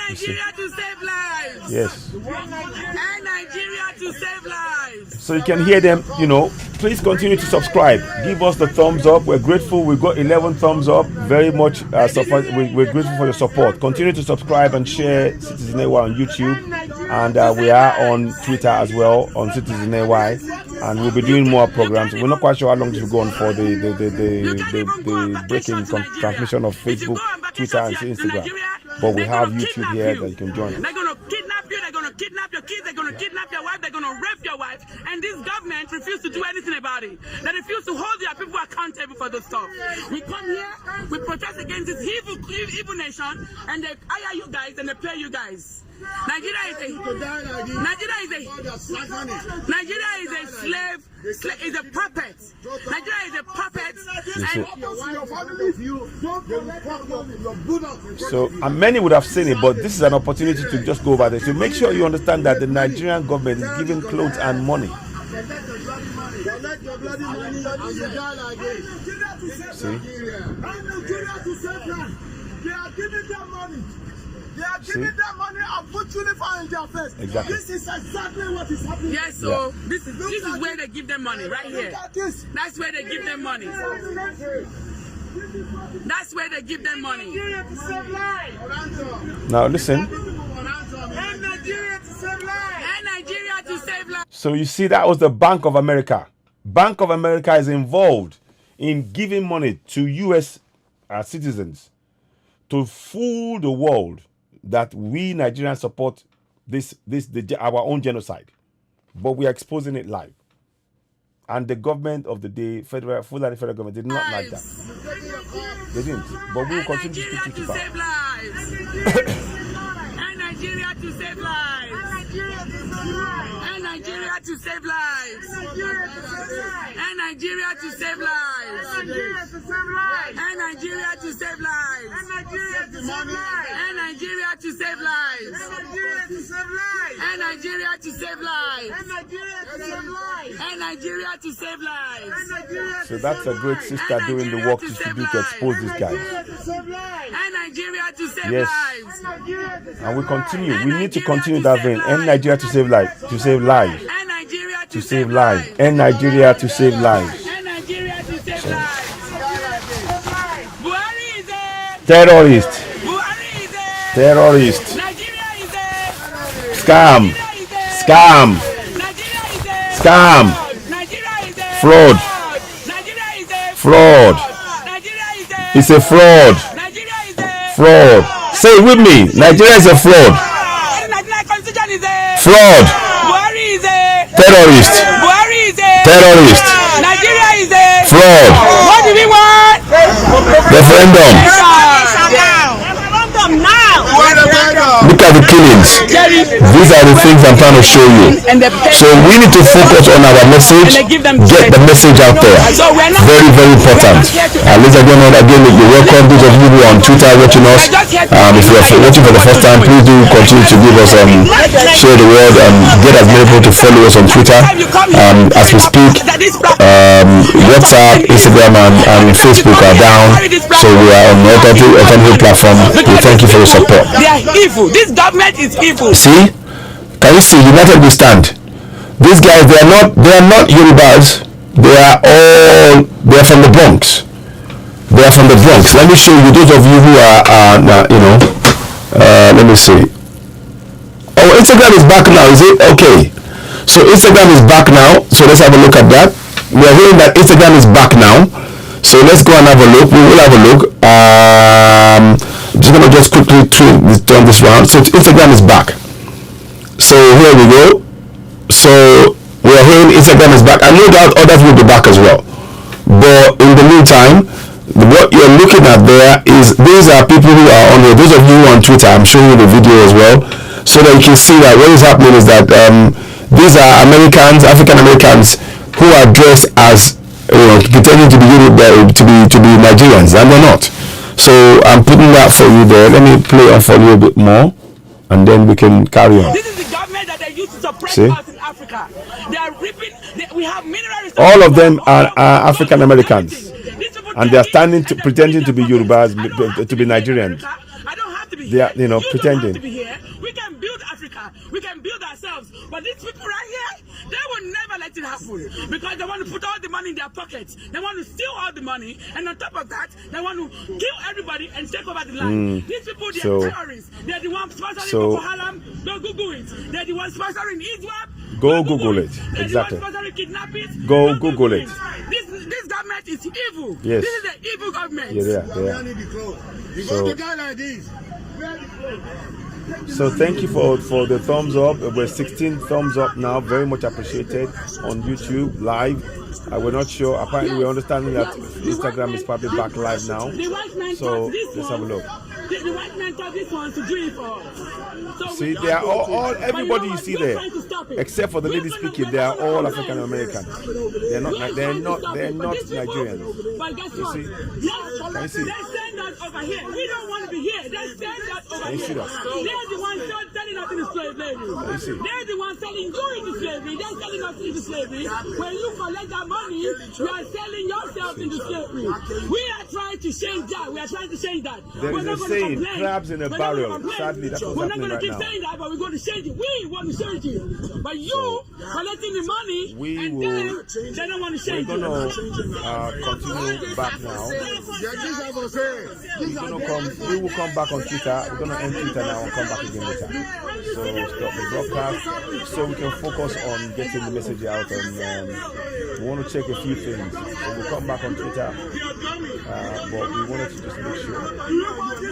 Nigeria to save lives. Yes. Nigeria to save lives. So you can hear them, you know. Please continue to subscribe. Give us the thumbs up. We're grateful. We got 11 thumbs up. Very much support. We're grateful for your support. Continue to subscribe and share Citizen AY on YouTube. And we are on Twitter as well, on Citizen AY. And we'll be doing more programs. We're not quite sure how long this will go on for the breaking transmission of Facebook, Twitter, and Instagram. But we have YouTube here that you can join us. They're going to kidnap you, they're going to kidnap your kids, they're going to kidnap your wife, they're going to rape your wife, and this government refuses to do anything about it. They refuse to hold their people accountable for this stuff. We come here, we protest against this evil nation, and they hire you guys and they pay you guys. Nigeria is a slave, is a puppet. Nigeria is a puppet. So, and many would have seen it, but this is an opportunity to just go over there. So make sure you understand that the Nigerian government is giving clothes and money. See? They are giving them money. They are giving them money and put uniform in their face. Exactly. This is exactly what is happening. Yes, so this is where they give them money, right here. That's where they give them money. That's where they give them money. Now listen. And Nigeria to save lives. And Nigeria to save lives. So you see, that was the Bank of America. Bank of America is involved in giving money to U.S. Citizens to fool the world that we Nigerians support our own genocide, but we are exposing it live. And the government of the day, Fulani federal government, did not like that. They didn't. But we will continue to speak to you. And Nigeria to save lives. And Nigeria to save lives. And Nigeria to save lives. And Nigeria to save lives. And Nigeria to save lives. And Nigeria to save lives. And Nigeria to save lives. So that's a great sister doing the work to expose these guys. And Nigeria to save Yes. lives. And we continue. We need to continue that vein. And Nigeria to save lives. To save lives. And Nigeria To save lives. And Nigeria to save lives. And Nigeria to save lives. Buhari is a Terrorist. Buhari is a Terrorist. Nigeria is a Scam. Scam. Nigeria is a Scam. Nigeria is a Fraud. Nigeria is a Fraud. Nigeria is a It's a fraud. Nigeria is a Fraud. Say it with me. Nigeria is a fraud. Nigeria constitution is a Fraud. Buhari is a Terrorist. Buhari is a Terrorist. Nigeria is a Fraud. What do we want? Referendum. Look at the killings. These are the things I'm trying to show you. So we need to focus on our message. Get the message out there. Very, very important. Ladies and gentlemen, again, you're welcome. Those of you who are on Twitter watching us, if you are watching for the first time, please do continue to give us share the word and get as many people to follow us on Twitter. As we speak, WhatsApp, Instagram, and Facebook are down. So we are on the alternative platform. We thank you for your support. They are evil. This government is evil. See? Can you see? United we stand. These guys, they are not Yorubas. They are from the Bronx. They are from the Bronx. Let me show you those of you who are let me see. Oh, Instagram is back now, is it? Okay. So Instagram is back now. So let's have a look at that. We are hearing that Instagram is back now. So let's go and have a look. We will have a look. I'm just gonna quickly turn this round. So Instagram is back. So here we go. So we are hearing Instagram is back. I no doubt others will be back as well. But in the meantime, what you're looking at there is these are people who are on here. Those of you on Twitter, I'm showing you the video as well, so that you can see that what is happening is that these are Americans, African Americans, who are dressed as pretending to be Nigerians, and they're not. So I'm putting that for you there. Let me play on for you a bit more, and then we can carry on. This is the government that they use to suppress us in Africa. They We have mineral resources. All of them we have are oil, African we have Americans, everything. These people and they are came in standing and to they pretending made to be their pockets. Yorubas, I don't have to be here in Nigerians. America. I don't have to be They are, here. you know, You don't have to pretending. be here. We can build Africa. We can build ourselves. But these people right here, they will never let it happen because they want to put all the money in their pockets. They want to steal all the money, and on top of that, they want to kill everybody and take over the land. These people, they So- are terrorists. They're the ones sponsoring so- Boko Haram. Don't Google it. They're the ones sponsoring ISWAP. Go Don't Google it. They're Exactly. the ones sponsoring kidnapping. Go Don't Google it. This government is evil. Yes. This is the evil government. Yeah, they are. You So- go to guy like this. So thank you for the thumbs up. We're 16 thumbs up now. Very much appreciated on YouTube live. We're not sure. Apparently, we're understanding that Instagram is probably back live now. The white man So thought this let's have a one- look. The white man thought this one to do it for us. So we See, don't they are do all it. But everybody know you what? see We're there, trying to stop it. except for the We're lady gonna- speaking. we're They are gonna all complain. African American. They're We're not. trying They're to not. stop They're it. But not these people- Nigerians. But guess You what? see? Yes, Can you see? they send us over here. We don't want to be here. They send us over Can you see here. that? They're the ones selling us into slavery. you see? They're the ones selling you into slavery. They're selling us into slavery. When you collect that money, you are selling yourself into slavery. We are trying to change that. We are trying to change that. There We're is not a gonna saying, complain. crabs in a We're not barrel. gonna complain. Sadly, that's what's We're not happening going to right keep now. saying that, but we're going to change it. We want to change it. But you collecting the money, We and will- then they don't want to We're change it. gonna continue back now. We're gonna come. We will come back on Twitter. We're gonna end Twitter now and come back again later. So stop the broadcast so we can focus on getting the message out. And we want to check a few things. So we'll come back on Twitter, but we wanted to just make sure that you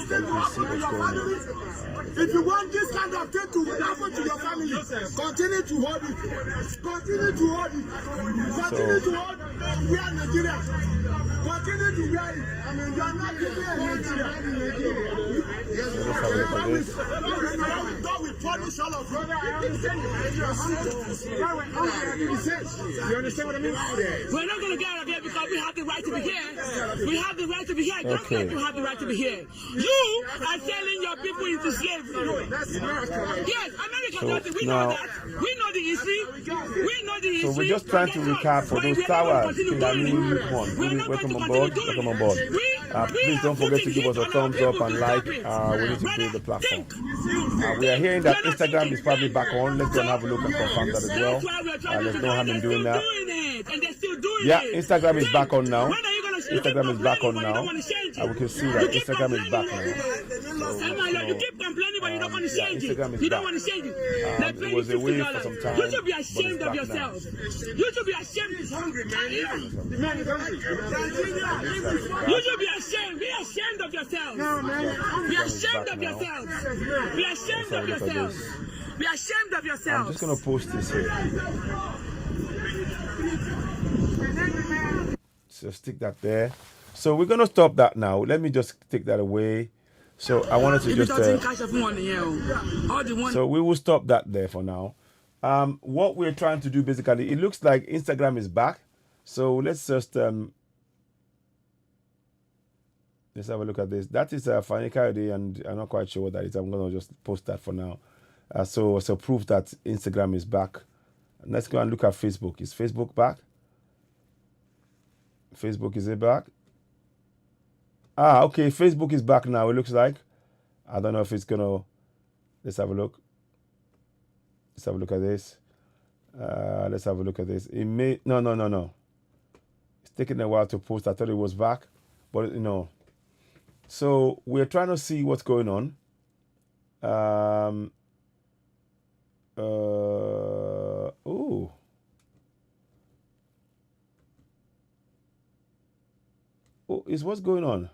can see what's going on. If you want this kind of thing to happen to your family, continue to hold it. Continue to hold it. Continue to hold it. We are Nigeria. Continue to wear it. I mean, you are not living in Nigeria. Let's have a look at this. God will punish all of you. You understand what I mean? We're not going to get out of here because we have the right to be here. We have the right to be here. Just Okay. like you have the right to be here. You are selling your people into slavery. Yes, America So does it. We now- know that. We know the history. We know the history. So we're just trying to Guess what? recap for But those we're not gonna towers. continue Kilani, doing it. come on. We're not Welcome going on to board. continue Welcome on doing board. it. Please don't forget to give us a thumbs up and like. We need to build the platform. We are hearing that Instagram is probably back on. Let's go and have a look and confirm that as well. There's no harm in doing that. And they're still doing Yeah, it. Instagram is back on now. When are you gonna change Instagram is back on complaining, but you now. don't wanna change it? We can see You that keep Instagram is back complaining. now. Emma, you keep complaining, but you don't want to yeah, change Instagram it. is You back. don't want to change it. It They're paying was away for $50. some time, You should be but it's ashamed back of now. yourself. You should be ashamed. You should be ashamed. Be ashamed of yourself. Be ashamed of yourself. Be ashamed of yourself. Be ashamed of yourself. I'm just gonna post this here. So stick that there. So we're gonna stop that now. Let me just take that away. So I wanted to If you just. don't cash of money, all the one. So we will stop that there for now. What we're trying to do basically, it looks like Instagram is back. So let's just let's have a look at this. That is a Fani Kayode, and I'm not quite sure what that is. I'm gonna just post that for now. So proof that Instagram is back. Let's go and look at Facebook. Is Facebook back? Facebook, is it back? Okay, Facebook is back now, it looks like. I don't know if it's gonna. Let's have a look. Let's have a look at this. Let's have a look at this. It may no. It's taking a while to post. I thought it was back, but So we're trying to see what's going on. Is what's going on?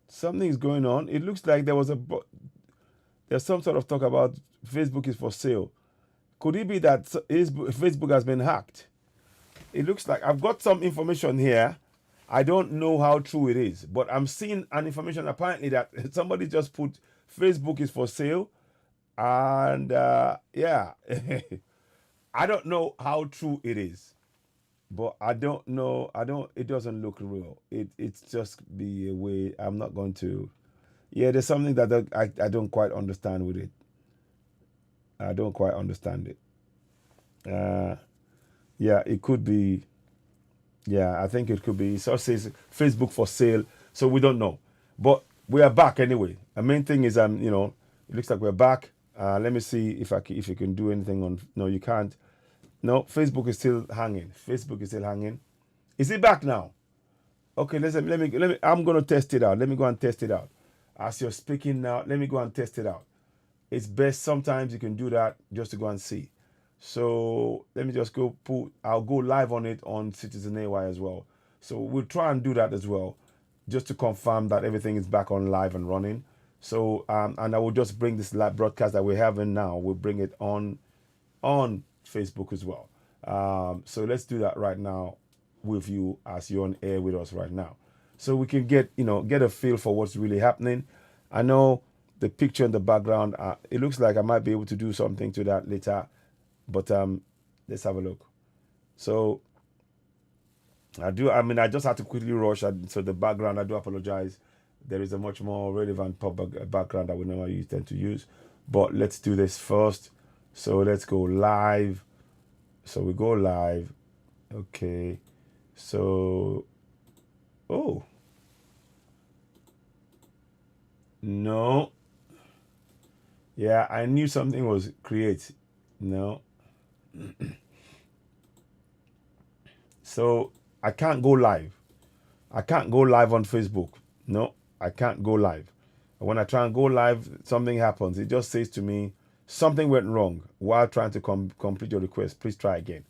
Something's going on. It looks like there's some sort of talk about Facebook is for sale. Could it be that Facebook has been hacked? It looks like I've got some information here. I don't know how true it is, but I'm seeing an information apparently that somebody just put Facebook is for sale, and yeah, I don't know how true it is, but I don't know. It doesn't look real. It's just be a way. I'm not going to. Yeah, there's something that I don't quite understand with it. I don't quite understand it. Yeah, it could be. Yeah, I think it could be. So it says Facebook for sale. So we don't know, but we are back anyway. The main thing is, it looks like we're back. Let me see if you can do anything on. No, you can't. No, Facebook is still hanging. Facebook is still hanging. Is it back now? Okay, listen. Let me. I'm gonna test it out. Let me go and test it out. As you're speaking now, let me go and test it out. It's best sometimes you can do that just to go and see. So let me just I'll go live on it on Citizen AY as well. So we'll try and do that as well, just to confirm that everything is back on live and running. So, and I will just bring this live broadcast that we're having now, we'll bring it on Facebook as well. So let's do that right now with you as you're on air with us right now. So we can get a feel for what's really happening. I know the picture in the background, it looks like I might be able to do something to that later. But let's have a look. So I just had to quickly rush. So the background, I do apologize. There is a much more relevant background that we normally tend to use. But let's do this first. So let's go live. So we go live. Okay. So, oh. No. Yeah, I knew something was create. No. So I can't go live. I can't go live on Facebook. No, I can't go live. When I try and go live, something happens. It just says to me, something went wrong while trying to complete your request. Please try again.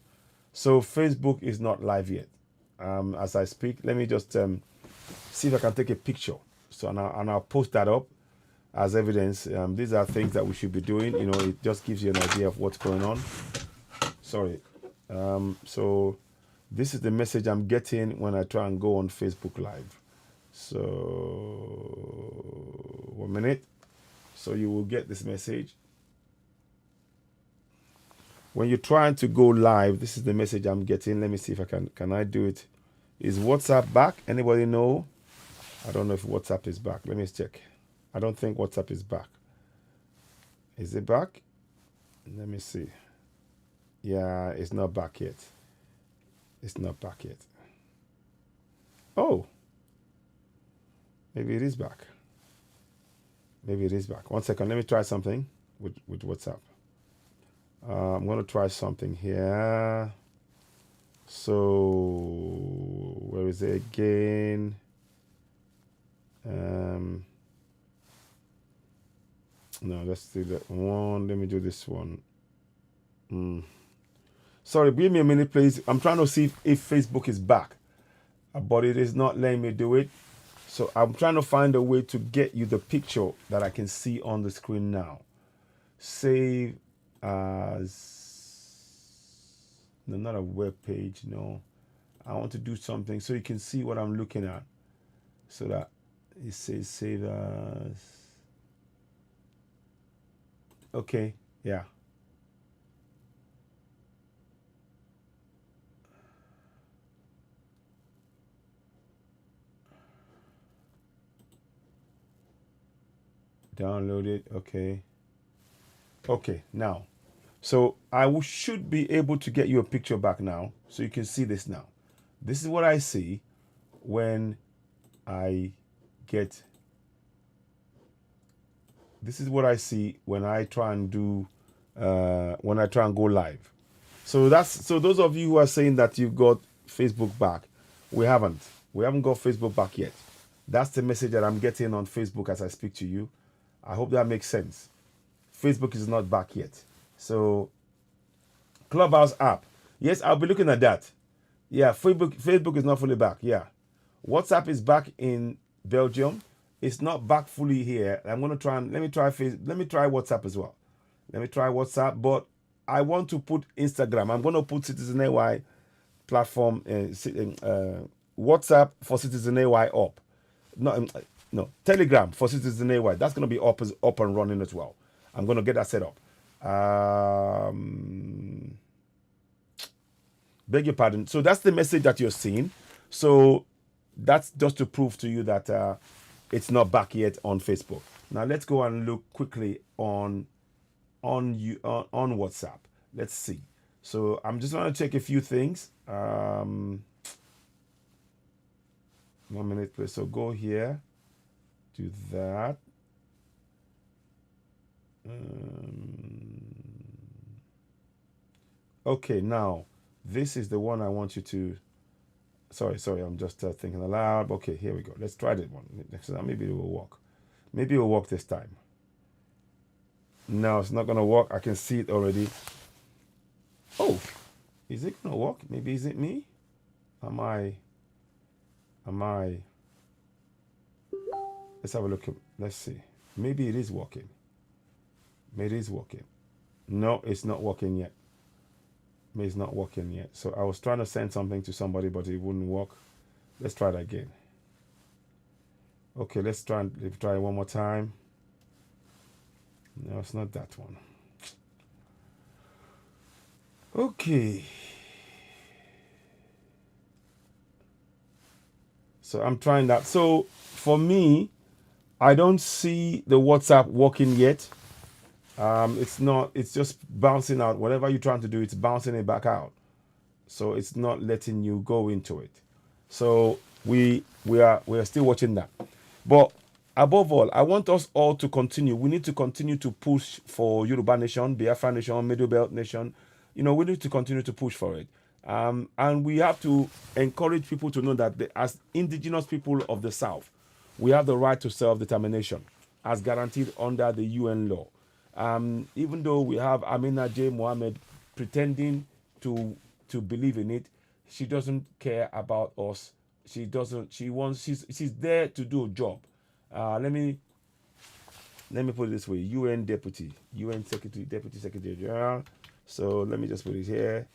So Facebook is not live yet. As I speak, let me just see if I can take a picture. So and I'll post that up as evidence. These are things that we should be doing. It just gives you an idea of what's going on. Sorry. So this is the message I'm getting when I try and go on Facebook Live. So 1 minute. So you will get this message. When you're trying to go live, this is the message I'm getting. Let me see if I can I do it. Is WhatsApp back? Anybody know? I don't know if WhatsApp is back. Let me check. I don't think WhatsApp is back. Is it back? Let me see. Yeah, it's not back yet. It's not back yet. Oh. Maybe it is back. Maybe it is back. 1 second. Let me try something with WhatsApp. I'm going to try something here. So, where is it again? No, let's do that one. Let me do this one. Sorry, give me a minute, please. I'm trying to see if Facebook is back, but it is not letting me do it. So I'm trying to find a way to get you the picture that I can see on the screen now. Save as, no, not a web page. No, I want to do something so you can see what I'm looking at. So that it says save as. Okay, yeah. Download it. Okay. Okay, now. So I should be able to get you a picture back now so you can see this now. This is what I see when I get. This is what I see when I try and do, when I try and go live. So those of you who are saying that you've got Facebook back, we haven't got Facebook back yet. That's the message that I'm getting on Facebook as I speak to you. I hope that makes sense. Facebook is not back yet. So Clubhouse app. Yes, I'll be looking at that. Yeah, Facebook is not fully back. Yeah. WhatsApp is back in Belgium. It's not back fully here. I'm going to try and let me try WhatsApp as well. Let me try WhatsApp, but I want to put Instagram. I'm going to put Citizen AY platform, WhatsApp for Citizen AY up. No, Telegram for Citizen AY. That's going to be up and running as well. I'm going to get that set up. Beg your pardon. So that's the message that you're seeing. So that's just to prove to you that it's not back yet on Facebook. Now let's go and look quickly on on WhatsApp. Let's see. So I'm just going to check a few things. 1 minute, please. So go here, do that. Okay, now this is the one I want you to. Sorry, I'm just thinking aloud. Okay, here we go. Let's try that one. Next time, maybe it will work. Maybe it will work this time. No, it's not gonna work. I can see it already. Oh, is it gonna work? Maybe is it me? Am I? Let's have a look. Let's see. Maybe it is working. Maybe it is working. No, it's not working yet. Maybe it's not working yet. So I was trying to send something to somebody, but it wouldn't work. Let's try it again. Okay, let's try it one more time. No, it's not that one. Okay. So I'm trying that. So for me, I don't see the WhatsApp working yet. It's just bouncing out. Whatever you're trying to do, it's bouncing it back out. So it's not letting you go into it. So we are still watching that. But above all, I want us all to continue. We need to continue to push for Yoruba Nation, Biafra Nation, Middle Belt Nation. We need to continue to push for it. And we have to encourage people to know that as indigenous people of the South, we have the right to self-determination as guaranteed under the UN law. Even though we have Amina J. Mohammed pretending to believe in it, she doesn't care about us. She's there to do a job. Let me put it this way: UN Deputy Secretary General. So let me just put it here: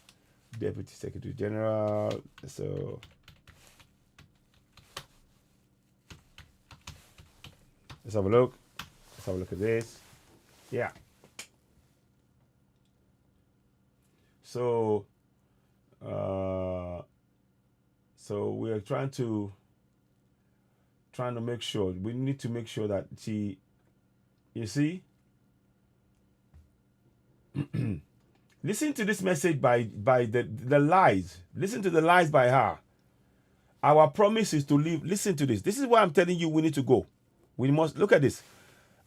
Deputy Secretary General. So let's have a look. Let's have a look at this. Yeah. So we are trying to make sure. We need to make sure that you see. Listen to this message by the lies. Listen to the lies by her. Our promise is to leave. Listen to this. This is why I'm telling you we need to go. We must look at this.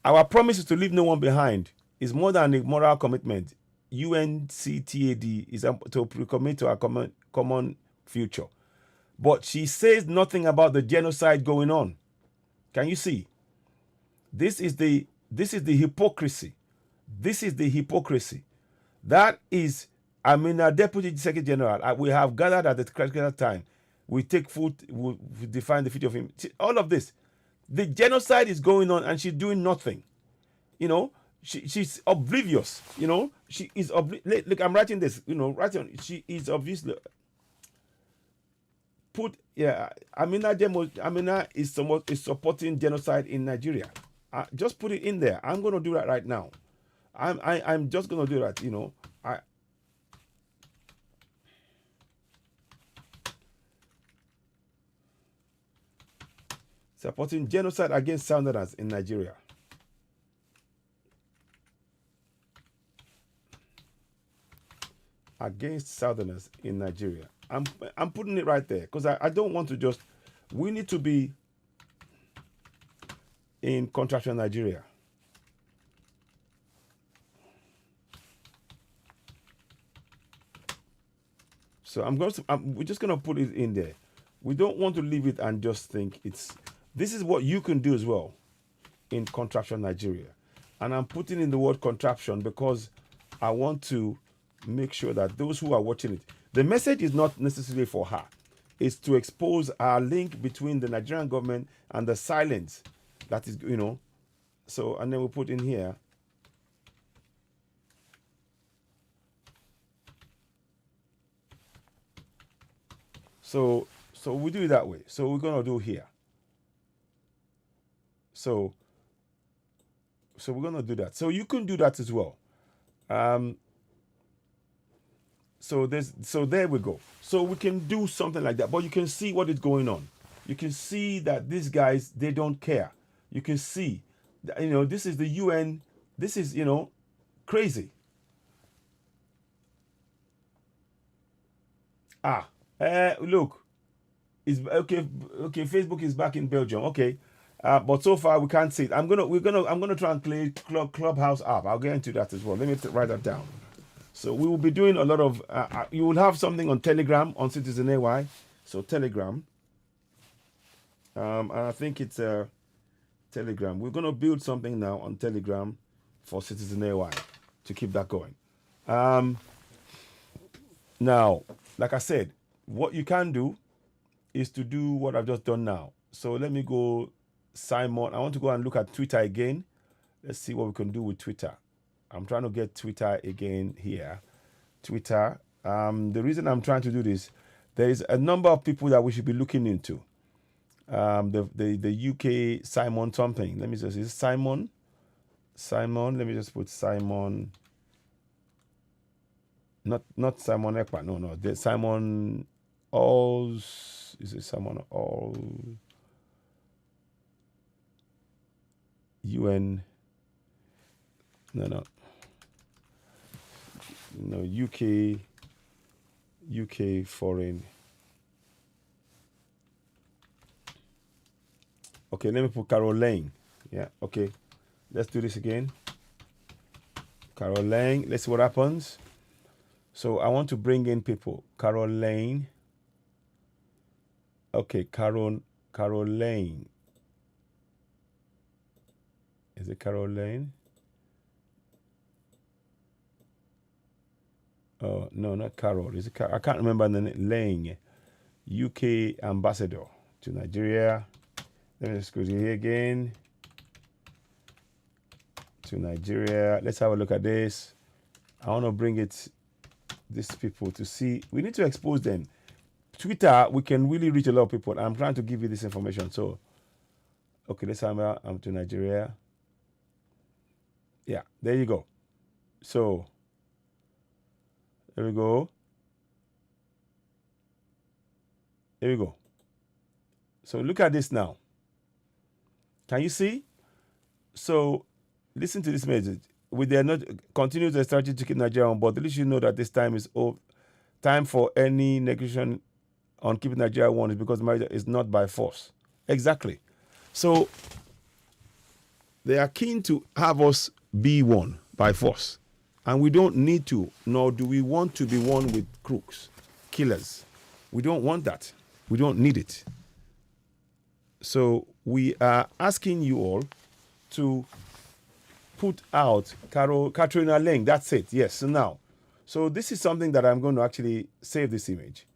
Our promise is to leave no one behind. Is more than a moral commitment. UNCTAD is to commit to our common future. But she says nothing about the genocide going on. Can you see? This is the hypocrisy. This is the hypocrisy. That is, our Deputy Secretary General. We have gathered at the critical time. We take food, we define the future of him. All of this. The genocide is going on and she's doing nothing. She's oblivious. She is look, I'm writing this. She is obviously Amina is supporting genocide in Nigeria. Just put it in there. I'm going to do that right now. I'm just going to do that. Supporting genocide against Southerners in Nigeria. Against Southerners in Nigeria. I'm putting it right there because I don't want to just. We need to be in contraction Nigeria. So we're just gonna put it in there. We don't want to leave it and just think it's. This is what you can do as well in contraction Nigeria. And I'm putting in the word contraption because I want to make sure that those who are watching it, the message is not necessarily for her. It's to expose our link between the Nigerian government and the silence that is, So, and then we put in here. So we do it that way. So we're going to do here. So we're going to do that. So you can do that as well. So there we go. So we can do something like that. But you can see what is going on. You can see that these guys, they don't care. You can see, that, this is the UN. This is, Crazy. Look, it's okay. Okay, Facebook is back in Belgium. Okay, but so far we can't see it. I'm gonna try and play Clubhouse app. I'll get into that as well. Let me write that down. So we will be doing a lot of. You will have something on Telegram on Citizen AY. So Telegram. And I think it's Telegram. We're gonna build something now on Telegram for Citizen AY to keep that going. Now, like I said, what you can do is to do what I've just done now. So let me go, Simon. I want to go and look at Twitter again. Let's see what we can do with Twitter. I'm trying to get Twitter again here. Twitter. The reason I'm trying to do this, there is a number of people that we should be looking into. The UK Simon something. Let me just see. Simon. Let me just put Simon. Not Simon Ekpa. No. The Simon Alls. Is it Simon All? UN. No. UK foreign. Okay, let me put Carol Lane. Yeah, okay. Let's do this again. Carol Lane. Let's see what happens. So I want to bring in people. Carol Lane. Okay, Carol Lane. Is it Carol Lane? Oh, no, not Carol. Is it I can't remember the name. Lane. UK ambassador to Nigeria. Let me just go to here again. To Nigeria. Let's have a look at this. I want to bring these people to see. We need to expose them. Twitter, we can really reach a lot of people. I'm trying to give you this information. So, okay, let's have I'm to Nigeria. Yeah, there you go. So, there we go. There we go. So look at this now. Can you see? So listen to this message. With their not continue the strategy to keep Nigeria on board, at least you know that this time is time for any negotiation on keeping Nigeria one is because marriage is not by force. Exactly. So they are keen to have us be one by force. And we don't need to, nor do we want to be one with crooks, killers. We don't want that. We don't need it. So we are asking you all to put out Katrina Leng. That's it. Yes. So now, so this is something that I'm going to actually save this image.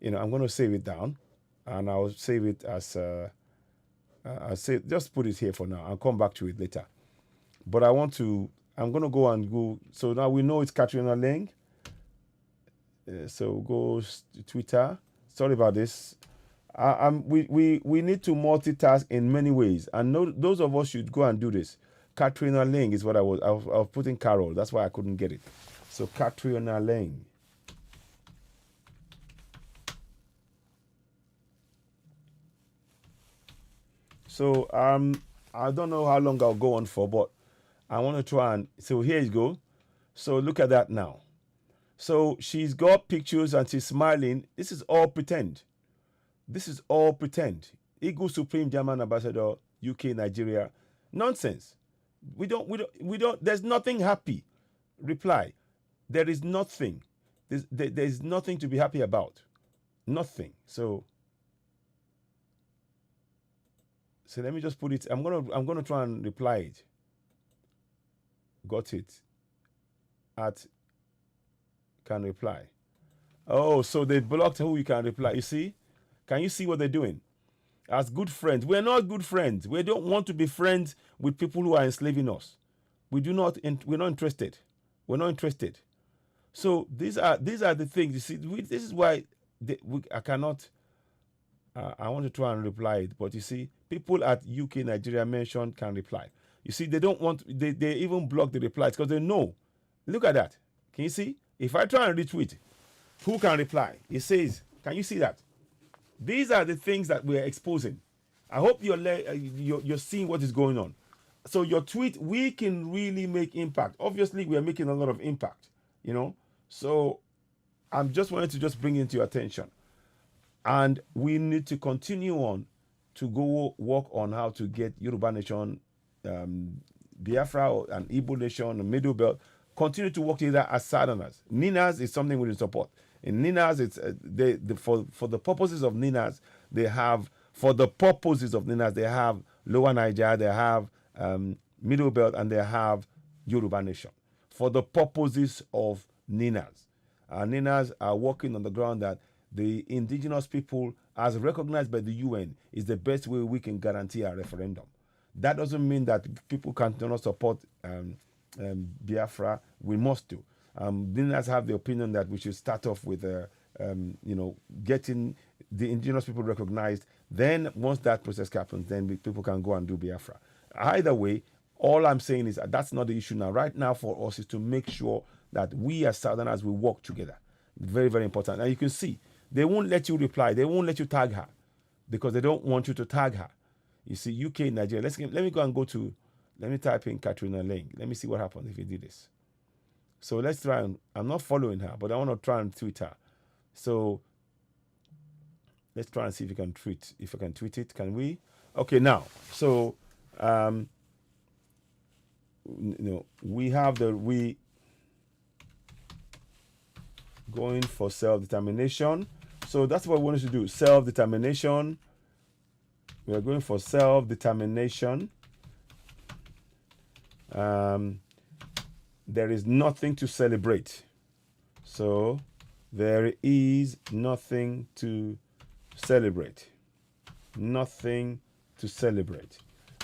I'm going to save it down, and I'll save it as just put it here for now. I'll come back to it later. But I'm going to go and go. So now we know it's Katrina Leng. So go to Twitter. Sorry about this. We need to multitask in many ways, and those of us should go and do this. Katrina Leng is what I was putting Carol. That's why I couldn't get it. So Katrina Leng. So I don't know how long I'll go on for, but I want to try and so here you go. So look at that now. So she's got pictures and she's smiling. This is all pretend. This is all pretend. Eagle Supreme German Ambassador, UK, Nigeria. Nonsense. We don't, there's nothing happy. Reply. There is nothing. There's nothing to be happy about. Nothing. So let me just put it. I'm gonna try and reply it. Got it. Can reply. Oh, so they blocked who we can reply. You see? Can you see what they're doing? As good friends. We're not good friends. We don't want to be friends with people who are enslaving us. We're not interested. We're not interested. So these are the things. You see, this is why I cannot. I want to try and reply it, but you see, people at UK Nigeria mentioned can reply. You see, they don't want. They even block the replies because they know. Look at that. Can you see? If I try and retweet, who can reply? It says, can you see that? These are the things that we're exposing. I hope you're seeing what is going on. So your tweet, we can really make impact. Obviously, we are making a lot of impact, you know. So I'm just wanting to just bring it to your attention. And we need to continue on to go work on how to get Yoruba Nation, Biafra, and Igbo Nation, the Middle Belt, continue to work together as Southerners. NINAS is something we support. In NINAS, it's for the purposes of NINAS, they have Lower Niger, they have Middle Belt, and they have Yoruba Nation. For the purposes of NINAS. NINAS are working on the ground that the indigenous people, as recognized by the UN, is the best way we can guarantee a referendum. That doesn't mean that people cannot support Biafra. We must do. NINAS have the opinion that we should start off with, getting the indigenous people recognized. Then, once that process happens, then people can go and do Biafra. Either way, all I'm saying is that's not the issue now. Right now, for us is to make sure that we as Southerners will work together. Very, very important. And you can see, they won't let you reply. They won't let you tag her because they don't want you to tag her. You see, UK, Nigeria. Let me go and let me type in Katrina Lang. Let me see what happens if you do this. So let's try and, I'm not following her, but I want to try and tweet her. So let's try and see if I can tweet it. Can we? Okay, now. So, we have going for self-determination. So that's what we want to do. Self-determination. We are going for self-determination. There is nothing to celebrate. So there is nothing to celebrate. Nothing to celebrate.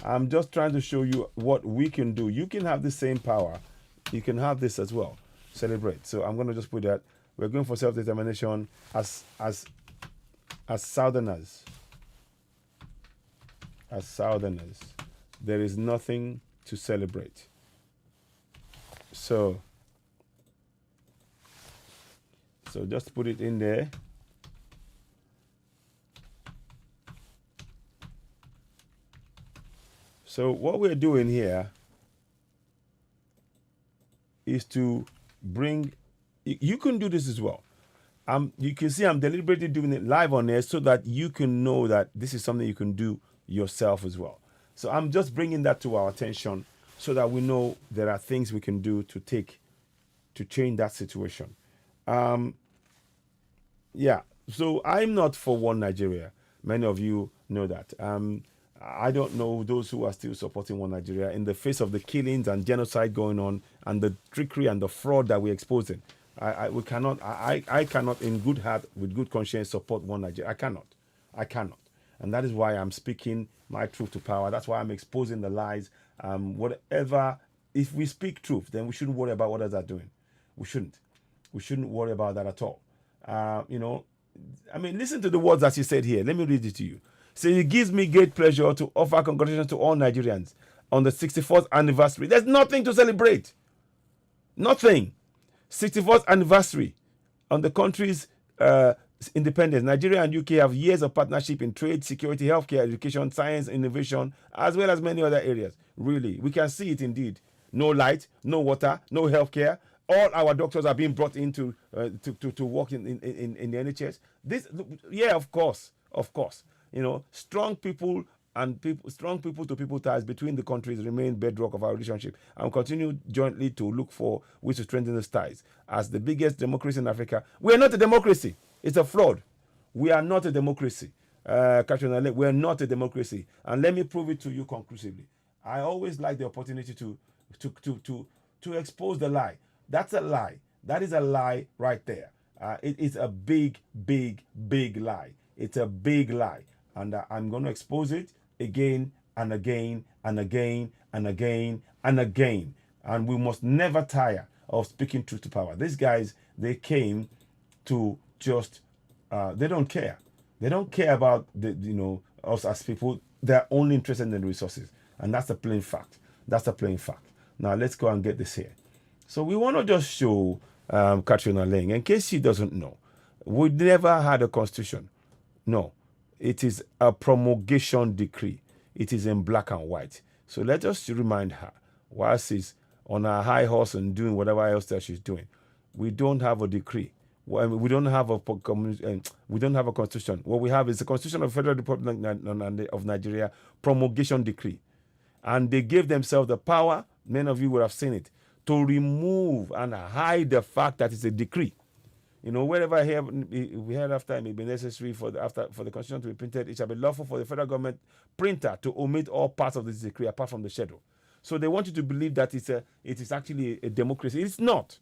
I'm just trying to show you what we can do. You can have the same power. You can have this as well. Celebrate. So I'm going to just put that. We're going for self-determination as Southerners. As Southerners, there is nothing to celebrate. So just put it in there. So what we're doing here is to bring, you can do this as well. You can see I'm deliberately doing it live on air so that you can know that this is something you can do yourself as well. So I'm just bringing that to our attention so that we know there are things we can do to change that situation. Yeah, so I'm not for one Nigeria. Many of you know that. I don't know those who are still supporting one Nigeria in the face of the killings and genocide going on and the trickery and the fraud that we're exposing. I cannot in good heart, with good conscience, support one Nigeria. I cannot. And that is why I'm speaking my truth to power. That's why I'm exposing the lies. If we speak truth, then we shouldn't worry about what others are doing. We shouldn't worry about that at all. Listen to the words that she said here. Let me read it to you. So it gives me great pleasure to offer congratulations to all Nigerians on the 64th anniversary. There's nothing to celebrate. Nothing. 64th anniversary on the country's independence. Nigeria and UK have years of partnership in trade, security, healthcare, education, science, innovation, as well as many other areas. Really, we can see it indeed. No light, no water, no healthcare. All our doctors are being brought in to work in the NHS. Of course. Strong people to people ties between the countries remain bedrock of our relationship, and we'll continue jointly to look for ways to strengthen those ties. As the biggest democracy in Africa, we are not a democracy. It's a fraud. We are not a democracy. Katrina, we are not a democracy, and let me prove it to you conclusively. I always like the opportunity to expose the lie. That's a lie. That is a lie right there. It is a big, big, big lie. It's a big lie. And I'm going to expose it again and again and again and again and again. And we must never tire of speaking truth to power. These guys, they came to just, they don't care. They don't care about us as people. They're only interested in the resources. And that's a plain fact. Now let's go and get this here. So we want to just show Katrina Lang, in case she doesn't know, we never had a constitution. No, it is a promulgation decree. It is in black and white. So let us remind her, while she's on her high horse and doing whatever else that she's doing, we don't have a decree. We don't have a constitution. What we have is the Constitution of the Federal Republic of Nigeria promulgation decree. And they gave themselves the power, many of you would have seen it, to remove and hide the fact that it's a decree. You know, wherever we heard after it may be necessary for the Constitution to be printed, it shall be lawful for the federal government printer to omit all parts of this decree apart from the schedule. So they want you to believe that it is actually a democracy. It's not.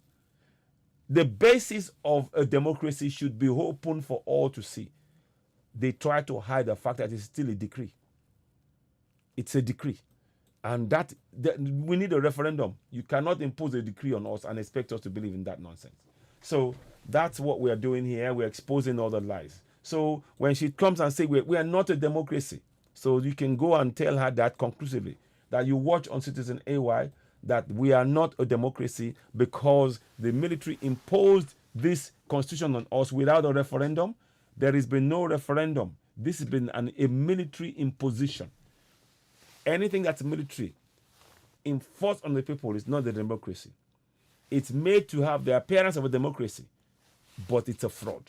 The basis of a democracy should be open for all to see. They try to hide the fact that it's still a decree. It's a decree. And that we need a referendum. You cannot impose a decree on us and expect us to believe in that nonsense. So that's what we are doing here. We're exposing all the lies. So when she comes and says we are not a democracy, so you can go and tell her that conclusively, that you watch on Citizen AY, that we are not a democracy because the military imposed this constitution on us without a referendum. There has been no referendum. This has been a military imposition. Anything that's military enforced on the people is not a democracy. It's made to have the appearance of a democracy, but it's a fraud.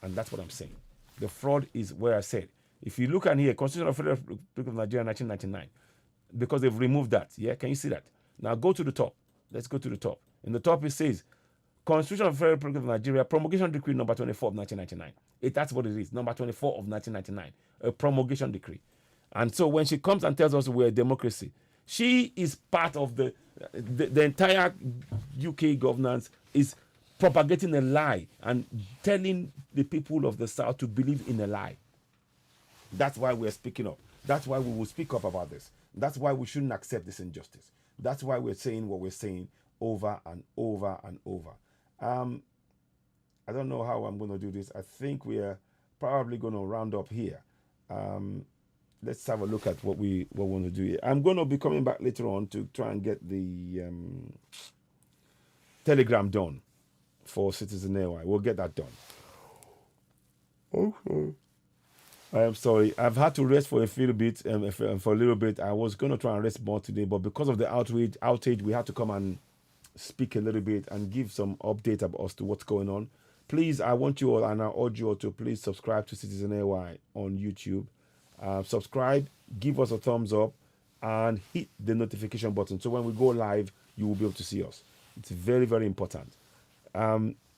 And that's what I'm saying. The fraud is where I said. If you look at here, Constitution of the Federal Republic of Nigeria 1999, because they've removed that. Yeah, can you see that? Now go to the top. Let's go to the top. In the top it says, Constitution of the Federal Republic of Nigeria, promulgation decree number 24 of 1999. That's what it is, number 24 of 1999, a promulgation decree. And so when she comes and tells us we're a democracy, she is part of the entire UK governance is propagating a lie and telling the people of the South to believe in a lie. That's why we're speaking up. That's why we will speak up about this. That's why we shouldn't accept this injustice. That's why we're saying what we're saying over and over and over. I don't know how I'm going to do this. I think we are probably going to round up here. Let's have a look at what we want to do here. I'm going to be coming back later on to try and get the Telegram done for Citizen AY. We'll get that done. Okay. I am sorry. I've had to rest for a little bit. For a little bit, I was going to try and rest more today, but because of the outage, we had to come and speak a little bit and give some update about as to what's going on. Please, I want you all, and I urge you all to please subscribe to Citizen AY on YouTube. Subscribe, give us a thumbs up, and hit the notification button. So when we go live, you will be able to see us. It's very, very important.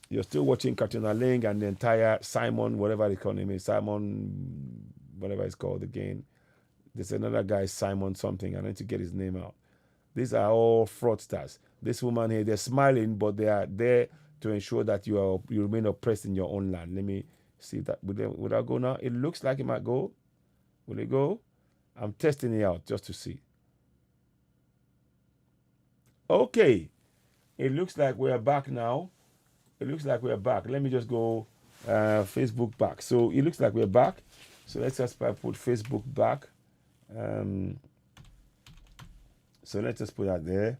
You're still watching Katrina Ling and the entire Simon, whatever they call him, Simon, whatever it's called again. There's another guy, Simon something. I need to get his name out. These are all fraudsters. This woman here, they're smiling, but they are there to ensure that you remain oppressed in your own land. Let me see if that would that go now. It looks like it might go. Will it go? I'm testing it out just to see. Okay. It looks like we're back now. It looks like we're back. Let me just go Facebook back. So it looks like we're back. So let's just put Facebook back. So let's just put that there.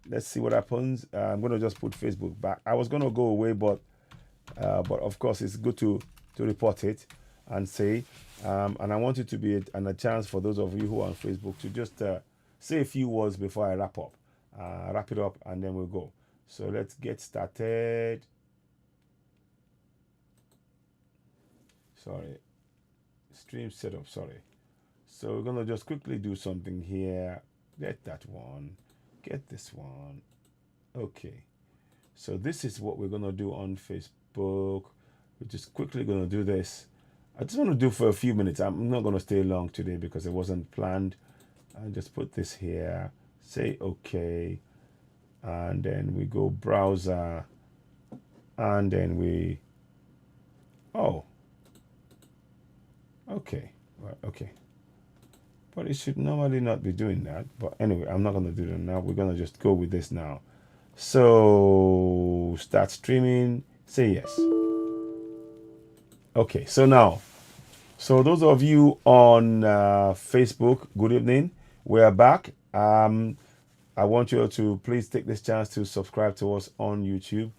Let's see what happens. I'm going to just put Facebook back. I was going to go away, but of course it's good to report it and say. And I want it to be a chance for those of you who are on Facebook to just say a few words before I wrap up. Wrap it up and then we'll go. So let's get started. Sorry. Stream setup, sorry. So we're going to just quickly do something here. Get that one. Get this one. Okay. So this is what we're going to do on Facebook. We're just quickly going to do this. I just want to do for a few minutes. I'm not going to stay long today because it wasn't planned. I'll just put this here. Say okay. And then we go browser. And then we... Oh. Okay. Well, okay. But it should normally not be doing that. But anyway, I'm not going to do that now. We're going to just go with this now. So, start streaming. Say yes. Okay, so now. So, those of you on Facebook, good evening. We're back. I want you all to please take this chance to subscribe to us on YouTube.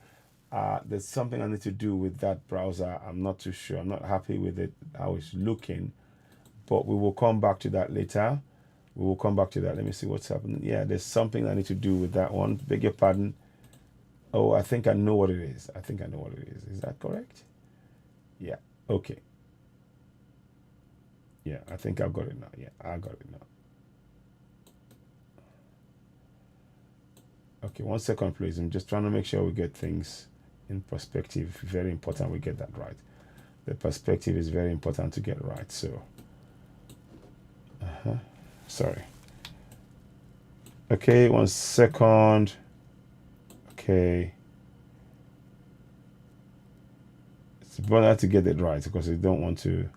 There's something I need to do with that browser. I'm not too sure. I'm not happy with it, how it's looking. But we will come back to that later. We will come back to that. Let me see what's happening. Yeah, there's something I need to do with that one. Beg your pardon. Oh, I think I know what it is. I think I know what it is. Is that correct? Yeah. Okay. Yeah, I think I've got it now. Yeah, I got it now. Okay, 1 second, please. I'm just trying to make sure we get things in perspective. Very important we get that right. The perspective is very important to get right. So, sorry. Okay, 1 second. Okay. It's better to get it right because you don't want to.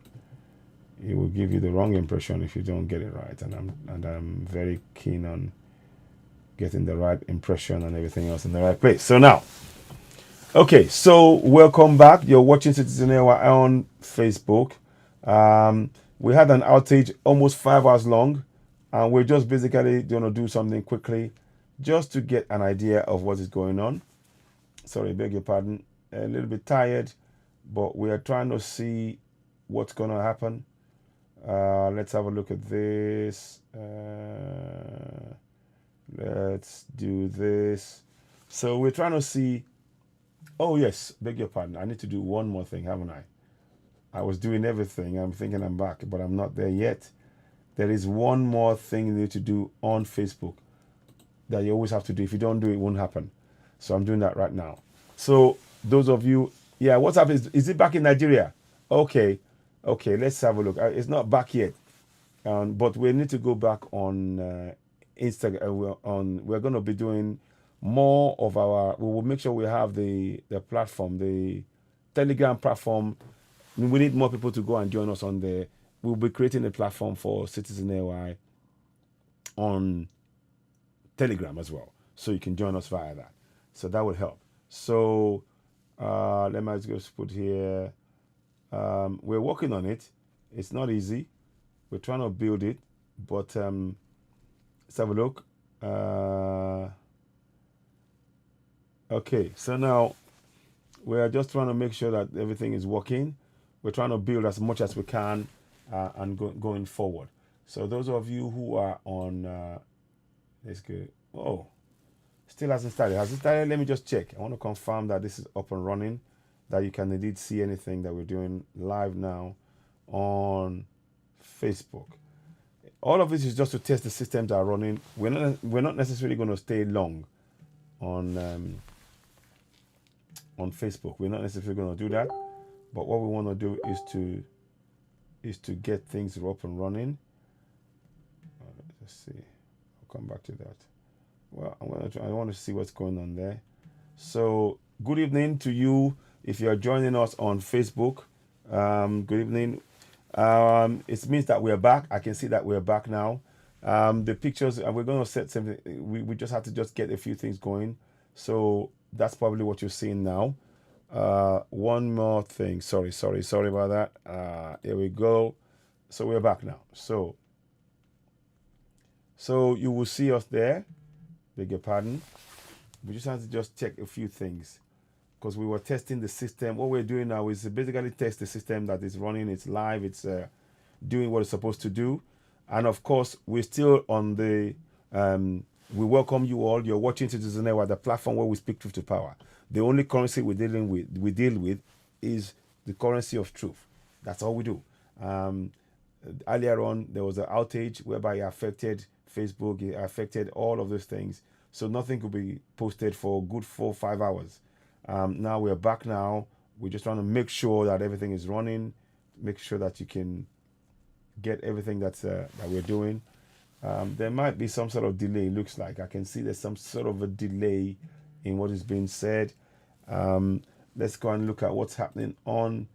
It will give you the wrong impression if you don't get it right, and I'm very keen on getting the right impression and everything else in the right place. So now, okay, so welcome back. You're watching Citizen Ewa on Facebook. We had an outage almost 5 hours long, and we're just basically going to do something quickly just to get an idea of what is going on. Sorry, beg your pardon. A little bit tired, but we are trying to see what's going to happen. Let's have a look at this. Let's do this. So we're trying to see. Oh yes, beg your pardon. I need to do one more thing, haven't I? I was doing everything. I'm thinking I'm back, but I'm not there yet. There is one more thing you need to do on Facebook that you always have to do. If you don't do it, it won't happen. So I'm doing that right now. So those of you, yeah, what's up? Is it back in Nigeria? Okay, let's have a look. It's not back yet, but we need to go back on Instagram. We're going to be doing more of our. We will make sure we have the platform, the Telegram platform. We need more people to go and join us on there. We'll be creating a platform for Citizen AY on Telegram as well, so you can join us via that. So that will help. So let me just put here. We're working on it. It's not easy. We're trying to build it, but let's have a look. Okay, so now we're just trying to make sure that everything is working. We're trying to build as much as we can and going forward. So those of you who are on, let's go. Oh, still hasn't started. Has it started? Let me just check. I want to confirm that this is up and running, that you can indeed see anything that we're doing live now on Facebook. All of this is just to test the systems that are running. We're not necessarily going to stay long on Facebook. We're not necessarily going to do that, but what we want to do is to get things up and running. Let's see. I'll come back to that. Well, I want to see what's going on there. So good evening to you if you are joining us on Facebook. Good evening. It means that we're back. I can see that we're back now. The pictures, we're going to set something. We just have to just get a few things going. So that's probably what you're seeing now. One more thing. Sorry about that. Here we go. So we're back now. So you will see us there. Beg your pardon. We just have to just check a few things because we were testing the system. What we're doing now is basically test the system that is running. It's live. It's doing what it's supposed to do. And of course, we're still on the. We welcome you all. You're watching Citizen Ewa, the platform where we speak truth to power. The only currency we deal with is the currency of truth. That's all we do. Earlier on, there was an outage whereby it affected Facebook, it affected all of those things. So nothing could be posted for a good 4 or 5 hours. Now we're back now. We're just trying to make sure that everything is running, make sure that you can get everything that we're doing. There might be some sort of delay, looks like. I can see there's some sort of a delay in what is being said. Let's go and look at what's happening on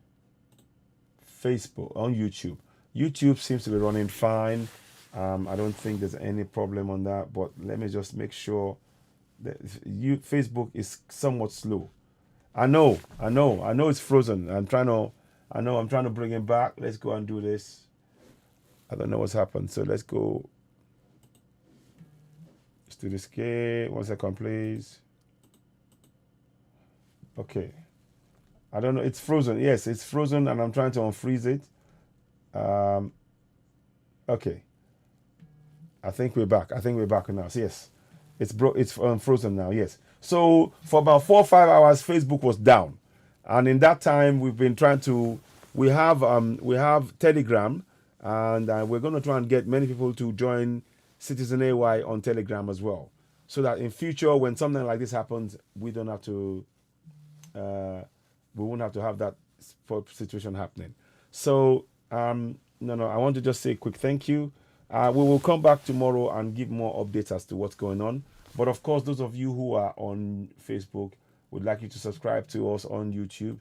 Facebook, on YouTube. YouTube seems to be running fine. I don't think there's any problem on that, but let me just make sure that Facebook is somewhat slow. I know it's frozen. I'm trying to bring it back. Let's go and do this. I don't know what's happened. So let's go. Let's do this game. 1 second, please. Okay. I don't know. It's frozen. Yes, it's frozen, and I'm trying to unfreeze it. Okay. I think we're back. I think we're back now. So yes, it's frozen now. Yes. So for about 4 or 5 hours, Facebook was down, and in that time we've been trying to. We have Telegram, and we're going to try and get many people to join Citizen AY on Telegram as well, so that in future when something like this happens, we don't have to. We won't have to have that situation happening. So no, I want to just say a quick thank you. We will come back tomorrow and give more updates as to what's going on. But of course, those of you who are on Facebook, would like you to subscribe to us on YouTube,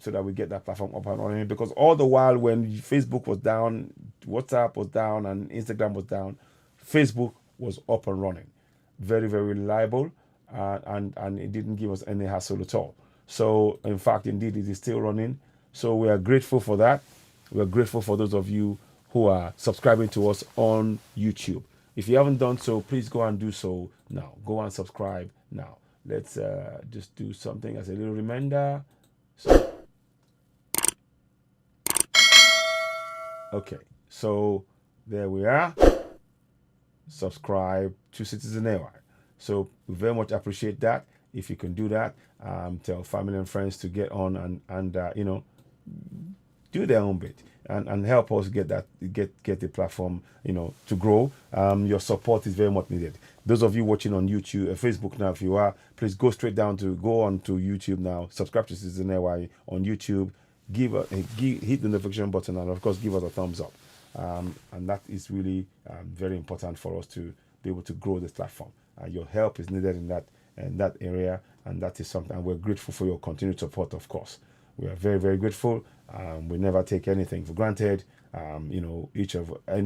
so that we get that platform up and running. Because all the while when Facebook was down, WhatsApp was down, and Instagram was down, Facebook was up and running. Very, very reliable, and it didn't give us any hassle at all. So, in fact, indeed, it is still running. So we are grateful for that. We are grateful for those of you who are subscribing to us on YouTube. If you haven't done so, please go and do so now. Go and subscribe now. Let's just do something as a little reminder. So, okay, so there we are. Subscribe to Citizen AY. So we very much appreciate that. If you can do that, tell family and friends to get on and do their own bit and help us get the platform to grow. Your support is very much needed. Those of you watching on YouTube, Facebook now, if you are, please go on to YouTube now. Subscribe to Citizen AY on YouTube. Hit the notification button, and of course give us a thumbs up. And that is really very important for us to be able to grow this platform. Your help is needed in that area, and that is something. And we're grateful for your continued support. Of course, we are very, very grateful. We never take anything for granted. Every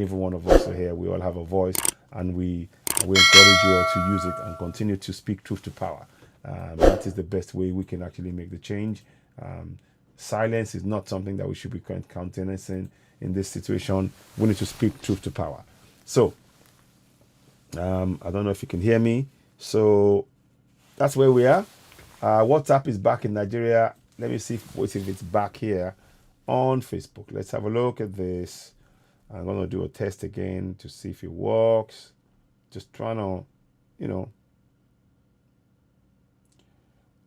one of us are here. We all have a voice, and we encourage you all to use it and continue to speak truth to power. That is the best way we can actually make the change. Silence is not something that we should be countenancing in this situation. We need to speak truth to power. So, I don't know if you can hear me. So, that's where we are. WhatsApp is back in Nigeria. Let me see if it's back here on Facebook. Let's have a look at this. I'm going to do a test again to see if it works. Just trying to,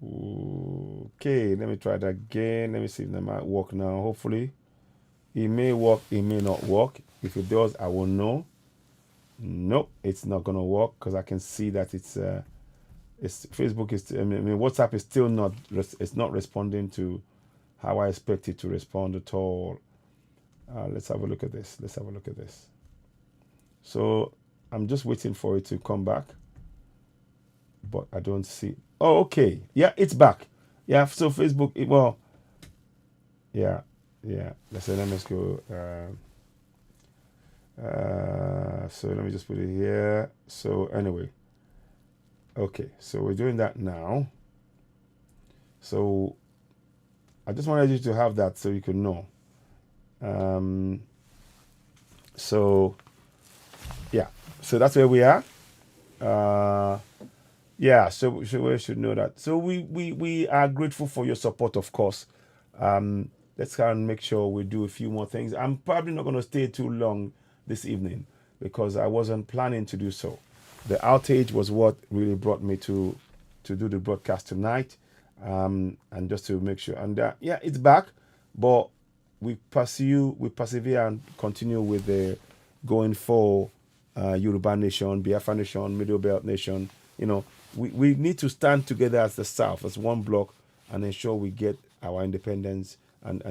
Okay, let me try that again. Let me see if that might work now. Hopefully. It may work, it may not work. If it does, I will know. Nope, it's not going to work because I can see that it's Facebook is, WhatsApp is still not responding to how I expect it to respond at all. Let's have a look at this. So I'm just waiting for it to come back, but I don't see. Oh, okay. Yeah, it's back. Yeah, so Facebook, yeah. Let's go. So let me just put it here. So anyway, okay. So we're doing that now. So I just wanted you to have that so you can know. So yeah. So that's where we are. Yeah. So we should know that. So we are grateful for your support, of course. Let's try and make sure we do a few more things. I'm probably not going to stay too long this evening because I wasn't planning to do so. The outage was what really brought me to do the broadcast tonight, and just to make sure. And yeah, it's back, but we persevere and continue with the going for Yoruba Nation, Biafra Nation, Middle Belt Nation. We need to stand together as the South, as one block, and ensure we get our independence. And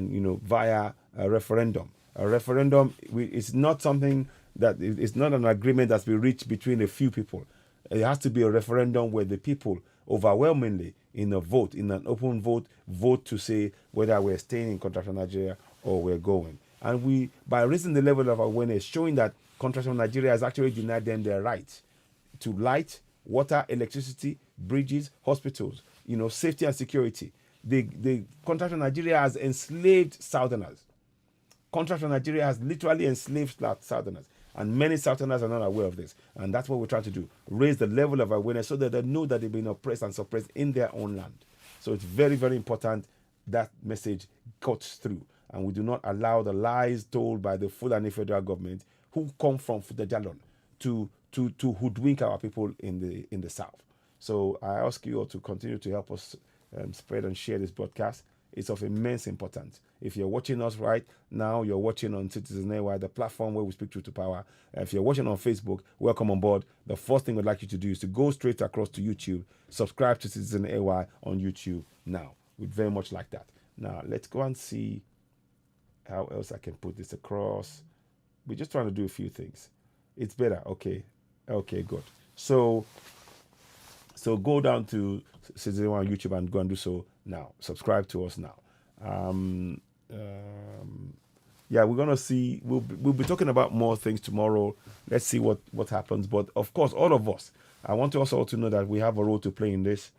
via a referendum. A referendum is not something that it's not an agreement that's been reached between a few people. It has to be a referendum where the people overwhelmingly in an open vote to say whether we're staying in Contraction Nigeria or we're going. And by raising the level of awareness, showing that Contraction Nigeria has actually denied them their right to light, water, electricity, bridges, hospitals, safety and security. The Contraction Nigeria has enslaved Southerners. Contraction Nigeria has literally enslaved Southerners. And many Southerners are not aware of this. And that's what we're trying to do. Raise the level of awareness so that they know that they've been oppressed and suppressed in their own land. So it's very, very important that message cuts through. And we do not allow the lies told by the Fulani federal government who come from Fudajalon to hoodwink our people in the South. So I ask you all to continue to help us spread and share this broadcast. It's of immense importance. If you're watching us right now, you're watching on Citizen AY, the platform where we speak truth to power. If you're watching on Facebook, welcome on board. The first thing we'd like you to do is to go straight across to YouTube, subscribe to Citizen AY on YouTube now. We'd very much like that. Now, let's go and see how else I can put this across. We're just trying to do a few things. It's better. Okay, good. So go down to Citizen AY on YouTube and go and do so now. Subscribe to us now. Yeah, we're gonna see. We'll be talking about more things tomorrow. Let's see what happens. But of course, all of us. I want us all to know that we have a role to play in this.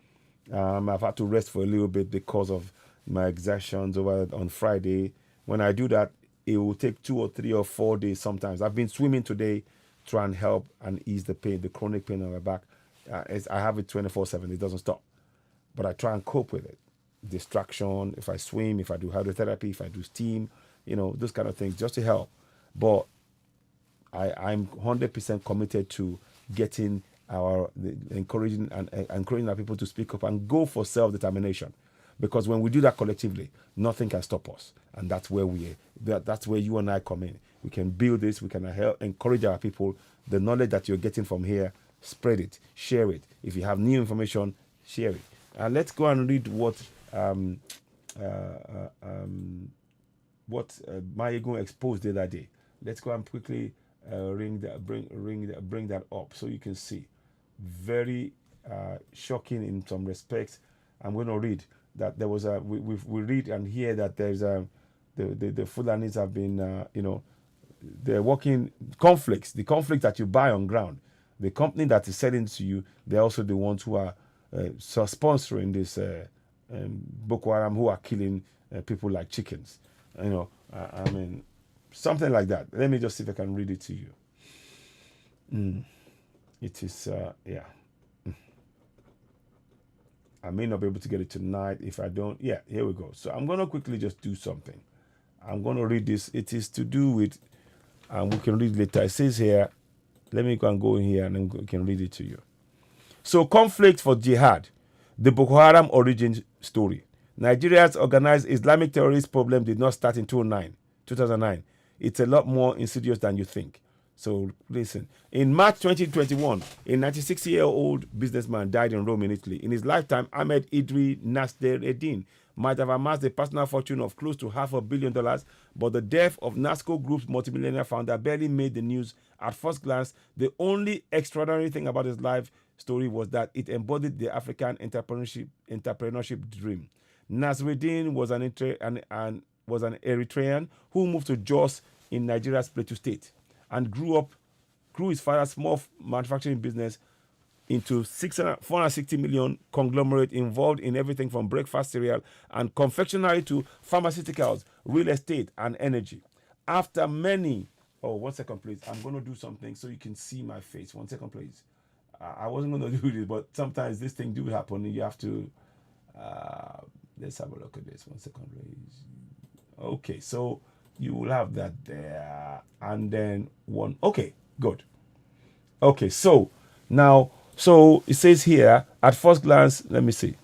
I've had to rest for a little bit because of my exertions over on Friday. When I do that, it will take 2 or 3 or 4 days sometimes. I've been swimming today, try and help and ease the pain, the chronic pain on my back. I have it 24/7. It doesn't stop. But I try and cope with it. Distraction, if I swim, if I do hydrotherapy, if I do steam, those kind of things, just to help. But I'm 100% committed to getting encouraging our people to speak up and go for self-determination. Because when we do that collectively, nothing can stop us. And that's where that's where you and I come in. We can build this, we can help encourage our people. The knowledge that you're getting from here, spread it, share it. If you have new information, share it. Let's go and read what Mayegun exposed the other day. Let's go and quickly bring that up so you can see. Very shocking in some respects. I'm going to read that there was we read and hear that there's the Fulanis have been they're working conflicts. The conflict that you buy on ground, the company that is selling to you, they're also the ones who are sponsoring this Boko Haram, who are killing people like chickens. I mean, something like that. Let me just see if I can read it to you. It is, yeah. I may not be able to get it tonight. If I don't, yeah, here we go. So I'm going to quickly just do something. I'm going to read this. It is to do with, and we can read later. It says here, let me go in here and then we can read it to you. So, conflict for jihad, the Boko Haram origin story. Nigeria's organized Islamic terrorist problem did not start in 2009. It's a lot more insidious than you think. So, listen. In March 2021, a 96-year-old businessman died in Rome, in Italy. In his lifetime, Ahmed Idri Nasreddin might have amassed a personal fortune of close to $500 million, but the death of Nasco Group's multimillionaire founder barely made the news. At first glance, the only extraordinary thing about his life story was that it embodied the African entrepreneurship dream. Nasreddin was an Eritrean who moved to Jos in Nigeria's Plateau State and grew his father's small manufacturing business into 460 million conglomerate involved in everything from breakfast cereal and confectionery to pharmaceuticals, real estate, and energy. After many, 1 second, please. I'm going to do something so you can see my face. 1 second, please. I wasn't going to do this, but sometimes this thing do happen. And you have to. Let's have a look at this. 1 second, please. Okay, so you will have that there, and then one. Okay, good. Okay, so now. So it says here, at first glance, let me see.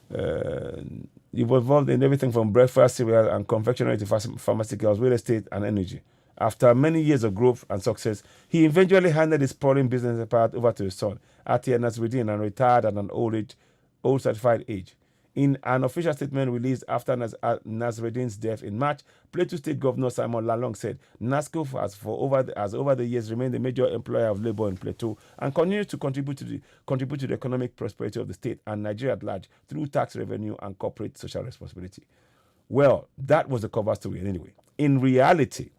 He was involved in everything from breakfast cereal and confectionery to pharmaceuticals, real estate, and energy. After many years of growth and success, he eventually handed his sprawling business apart over to his son, Atiyah Nasreddin, and retired at an old certified age. In an official statement released after Nasreddin's death in March, Plateau State Governor Simon Lalong said NASCO has over the years remained a major employer of labor in Plateau and continues to contribute to the economic prosperity of the state and Nigeria at large through tax revenue and corporate social responsibility. Well, that was the cover story anyway. In reality,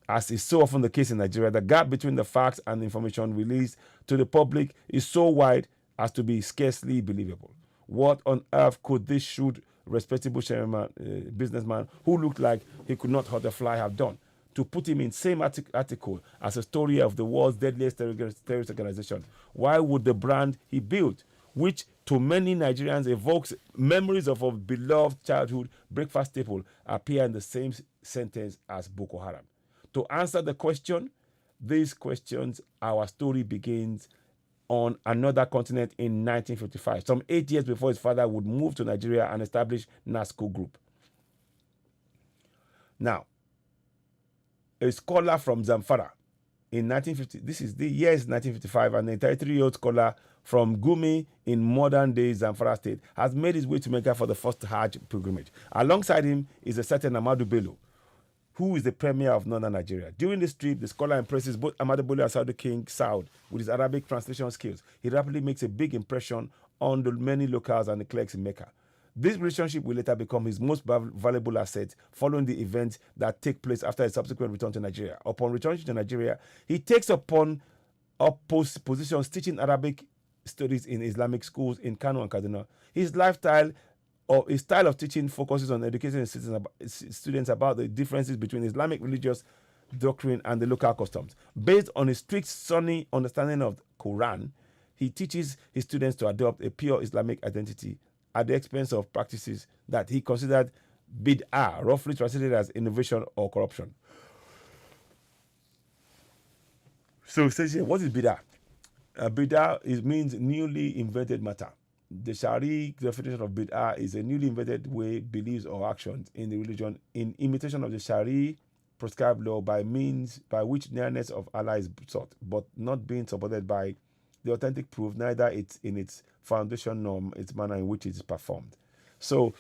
as is so often the case in Nigeria, the gap between the facts and the information released to the public is so wide as to be scarcely believable. What on earth could this shrewd, respectable businessman who looked like he could not hurt a fly have done to put him in same article as a story of the world's deadliest terrorist organization? Why would the brand he built, which to many Nigerians evokes memories of a beloved childhood breakfast staple, appear in the same sentence as Boko Haram? To answer the question, these questions, our story begins on another continent in 1955, some 8 years before his father would move to Nigeria and establish NASCO Group. Now, a scholar from Zamfara in 1950, this is the year 1955, and a 33-year-old scholar from Gumi in modern-day Zamfara state has made his way to Mecca for the first Hajj pilgrimage. Alongside him is a certain Ahmadu Bello, who is the premier of northern Nigeria. During this trip, the scholar impresses both Ahmadu Bello and Saudi King Saud with his Arabic translation skills. He rapidly makes a big impression on the many locals and the clerks in Mecca. This relationship will later become his most valuable asset following the events that take place after his subsequent return to Nigeria. Upon returning to Nigeria, he takes upon positions teaching Arabic studies in Islamic schools in Kano and Kaduna. His style of teaching focuses on educating students about the differences between Islamic religious doctrine and the local customs. Based on a strict Sunni understanding of the Quran, he teaches his students to adopt a pure Islamic identity at the expense of practices that he considered bid'ah, roughly translated as innovation or corruption. So it says here, what is bid'ah? Bid'ah means newly invented matter. The Sharia definition of bid'ah is a newly invented way, beliefs, or actions in the religion in imitation of the Sharia prescribed law by means by which nearness of Allah is sought, but not being supported by the authentic proof, neither it's in its foundation norm, its manner in which it is performed. So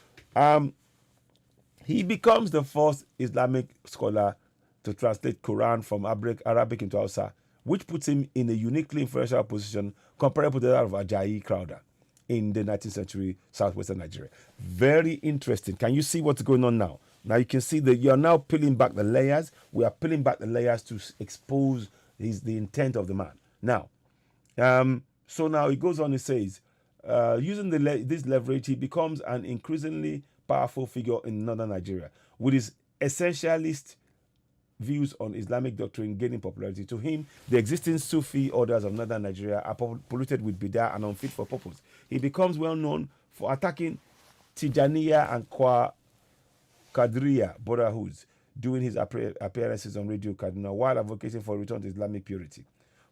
he becomes the first Islamic scholar to translate Quran from Arabic into Hausa, which puts him in a uniquely influential position comparable to that of Ajayi Crowther in the 19th century southwestern Nigeria. Very interesting. Can you see what's going on now? Now you can see that you're now peeling back the layers. We are peeling back the layers to expose the intent of the man. Now, so now he goes on, he says, using this leverage, he becomes an increasingly powerful figure in northern Nigeria, with his essentialist views on Islamic doctrine gaining popularity. To him, the existing Sufi orders of northern Nigeria are polluted with bid'ah and unfit for purpose. He becomes well known for attacking Tijaniya and Qadriya brotherhoods during his appearances on Radio Kaduna while advocating for return to Islamic purity.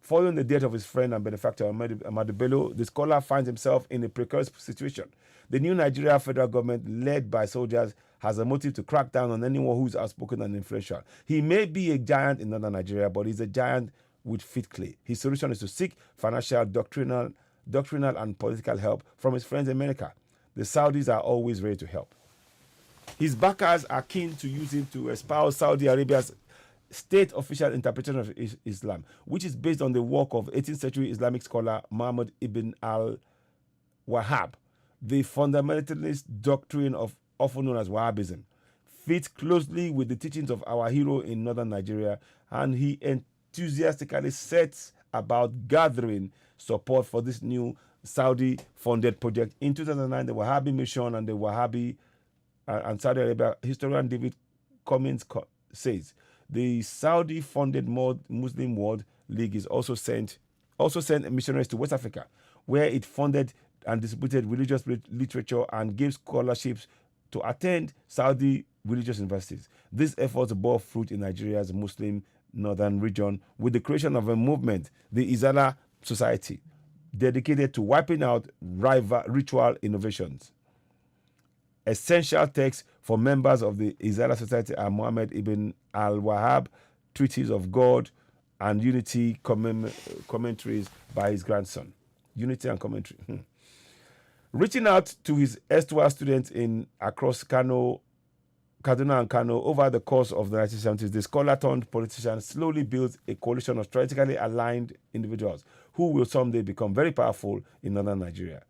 Following the death of his friend and benefactor Ahmadu Bello, the scholar finds himself in a precarious situation. The new Nigeria federal government, led by soldiers, has a motive to crack down on anyone who is outspoken and influential. He may be a giant in northern Nigeria, but he's a giant with feet clay. His solution is to seek financial, doctrinal and political help from his friends in America. The Saudis are always ready to help. His backers are keen to use him to espouse Saudi Arabia's state official interpretation of Islam, which is based on the work of 18th century Islamic scholar Muhammad ibn al-Wahhab. The fundamentalist doctrine often known as Wahhabism fits closely with the teachings of our hero in northern Nigeria, and he enthusiastically sets about gathering support for this new Saudi-funded project. In 2009, the Wahhabi Mission and the Wahhabi and Saudi Arabia historian David Cummins says the Saudi-funded Muslim World League is also sent missionaries to West Africa, where it funded and distributed religious literature and gave scholarships to attend Saudi religious universities. These efforts bore fruit in Nigeria's Muslim northern region with the creation of a movement, the Izala Society, dedicated to wiping out ritual innovations. Essential texts for members of the Izala Society are Muhammad ibn al-Wahhab, Treatise of God, and Unity commentaries by his grandson. Unity and commentary. Reaching out to his erstwhile students across Kaduna and Kano over the course of the 1970s, the scholar-turned-politician slowly built a coalition of strategically aligned individuals who will someday become very powerful in northern Nigeria.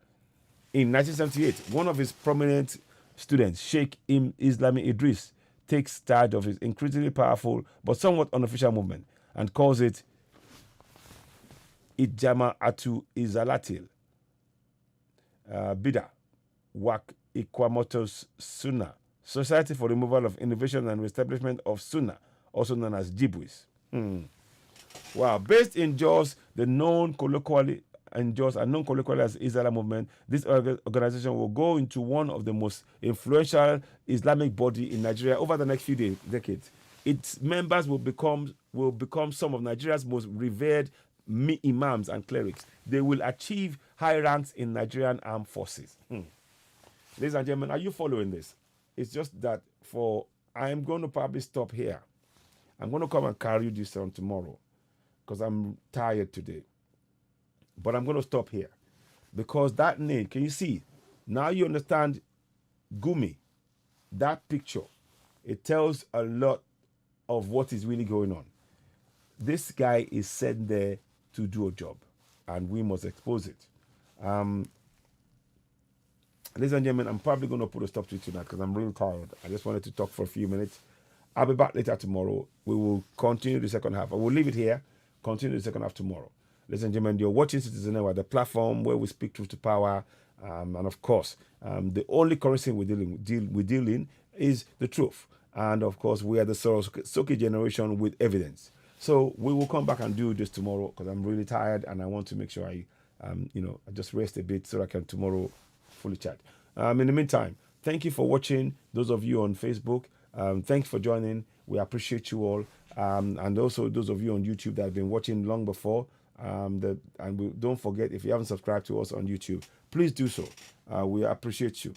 In 1978, one of his prominent students, Sheikh Islami Idris, takes charge of his increasingly powerful but somewhat unofficial movement and calls it Ijama'atu Izalatil Bida Wak Ikwamotos Sunnah, Society for Removal of Innovation and Reestablishment of Sunnah, also known as Jibwis. Wow. Based in Jos, known colloquially as Izala movement, this organization will go into one of the most influential Islamic body in Nigeria over the next few decades. Its members will become will become some of Nigeria's most revered imams and clerics. They will achieve high ranks in Nigerian armed forces. Ladies and gentlemen, are you following this? It's just that I'm going to probably stop here. I'm going to come and carry this on tomorrow because I'm tired today. But I'm going to stop here because that name, can you see? Now you understand Gumi, that picture. It tells a lot of what is really going on. This guy is sent there to do a job, and we must expose it. Ladies and gentlemen, I'm probably going to put a stop to it tonight because I'm really tired. I just wanted to talk for a few minutes. I'll be back later tomorrow. We will continue the second half. I will leave it here, continue the second half tomorrow. Ladies and gentlemen, you're watching Citizen Network, the platform where we speak truth to power. And of course, the only currency we deal in is the truth. And of course, we are the Soki generation with evidence. So we will come back and do this tomorrow because I'm really tired and I want to make sure I just rest a bit so I can tomorrow fully chat. In the meantime, thank you for watching. Those of you on Facebook, thanks for joining. We appreciate you all. And also those of you on YouTube that have been watching long before. Don't forget, if you haven't subscribed to us on YouTube, please do so. We appreciate you.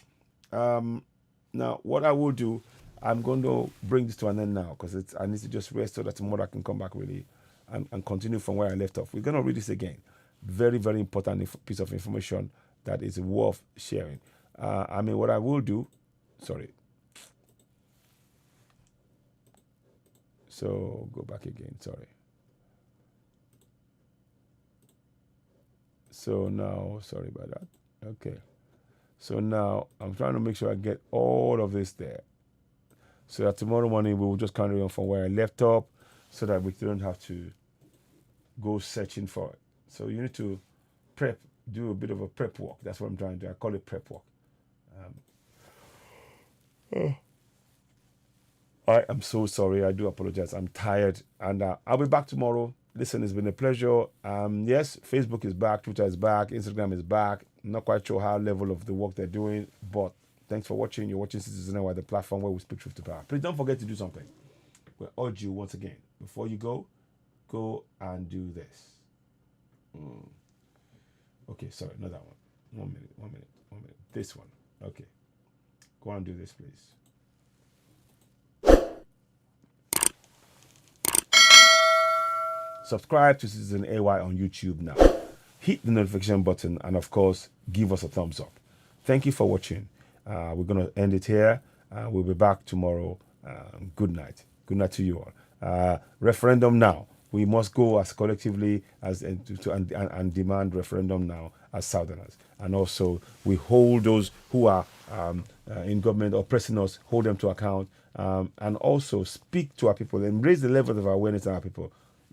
Now, what I will do, I'm going to bring this to an end now because I need to just rest so that tomorrow I can come back really and continue from where I left off. We're going to read this again. Very, very important piece of information that is worth sharing. What I will do, sorry. So go back again, sorry. So now, sorry about that. Okay. So now I'm trying to make sure I get all of this there. So that tomorrow morning we will just carry on from where I left off so that we don't have to go searching for it. So you need to do a bit of a prep work. That's what I'm trying to do. I call it prep work. I am so sorry. I do apologize. I'm tired. And I'll be back tomorrow. Listen, it's been a pleasure. Yes, Facebook is back. Twitter is back. Instagram is back. I'm not quite sure how level of the work they're doing, but thanks for watching. You're watching Citizen Network, the platform where we speak truth to power. Please don't forget to do something. We urge you once again, before you go and do this. Okay, sorry, not that one. 1 minute. This one. Okay. Go and do this, please. Subscribe to Citizen AY on YouTube now. Hit the notification button and, of course, give us a thumbs up. Thank you for watching. We're going to end it here. We'll be back tomorrow. Good night. Good night to you all. Referendum now. We must go as collectively and demand referendum now as Southerners. And also, we hold those who are in government oppressing us, hold them to account, and also speak to our people and raise the level of awareness of our people.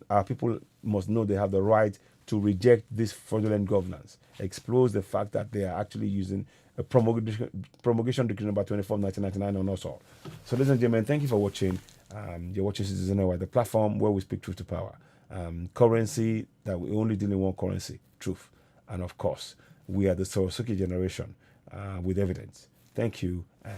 Our people must know they have the right to reject this fraudulent governance, expose the fact that they are actually using a promulgation decree number 24 1999 on us all. So, ladies and gentlemen, thank you for watching. You're watching Citizen Network, the platform where we speak truth to power. Currency that we only deal in one currency, truth. And of course, we are the Sorosuke generation with evidence. Thank you and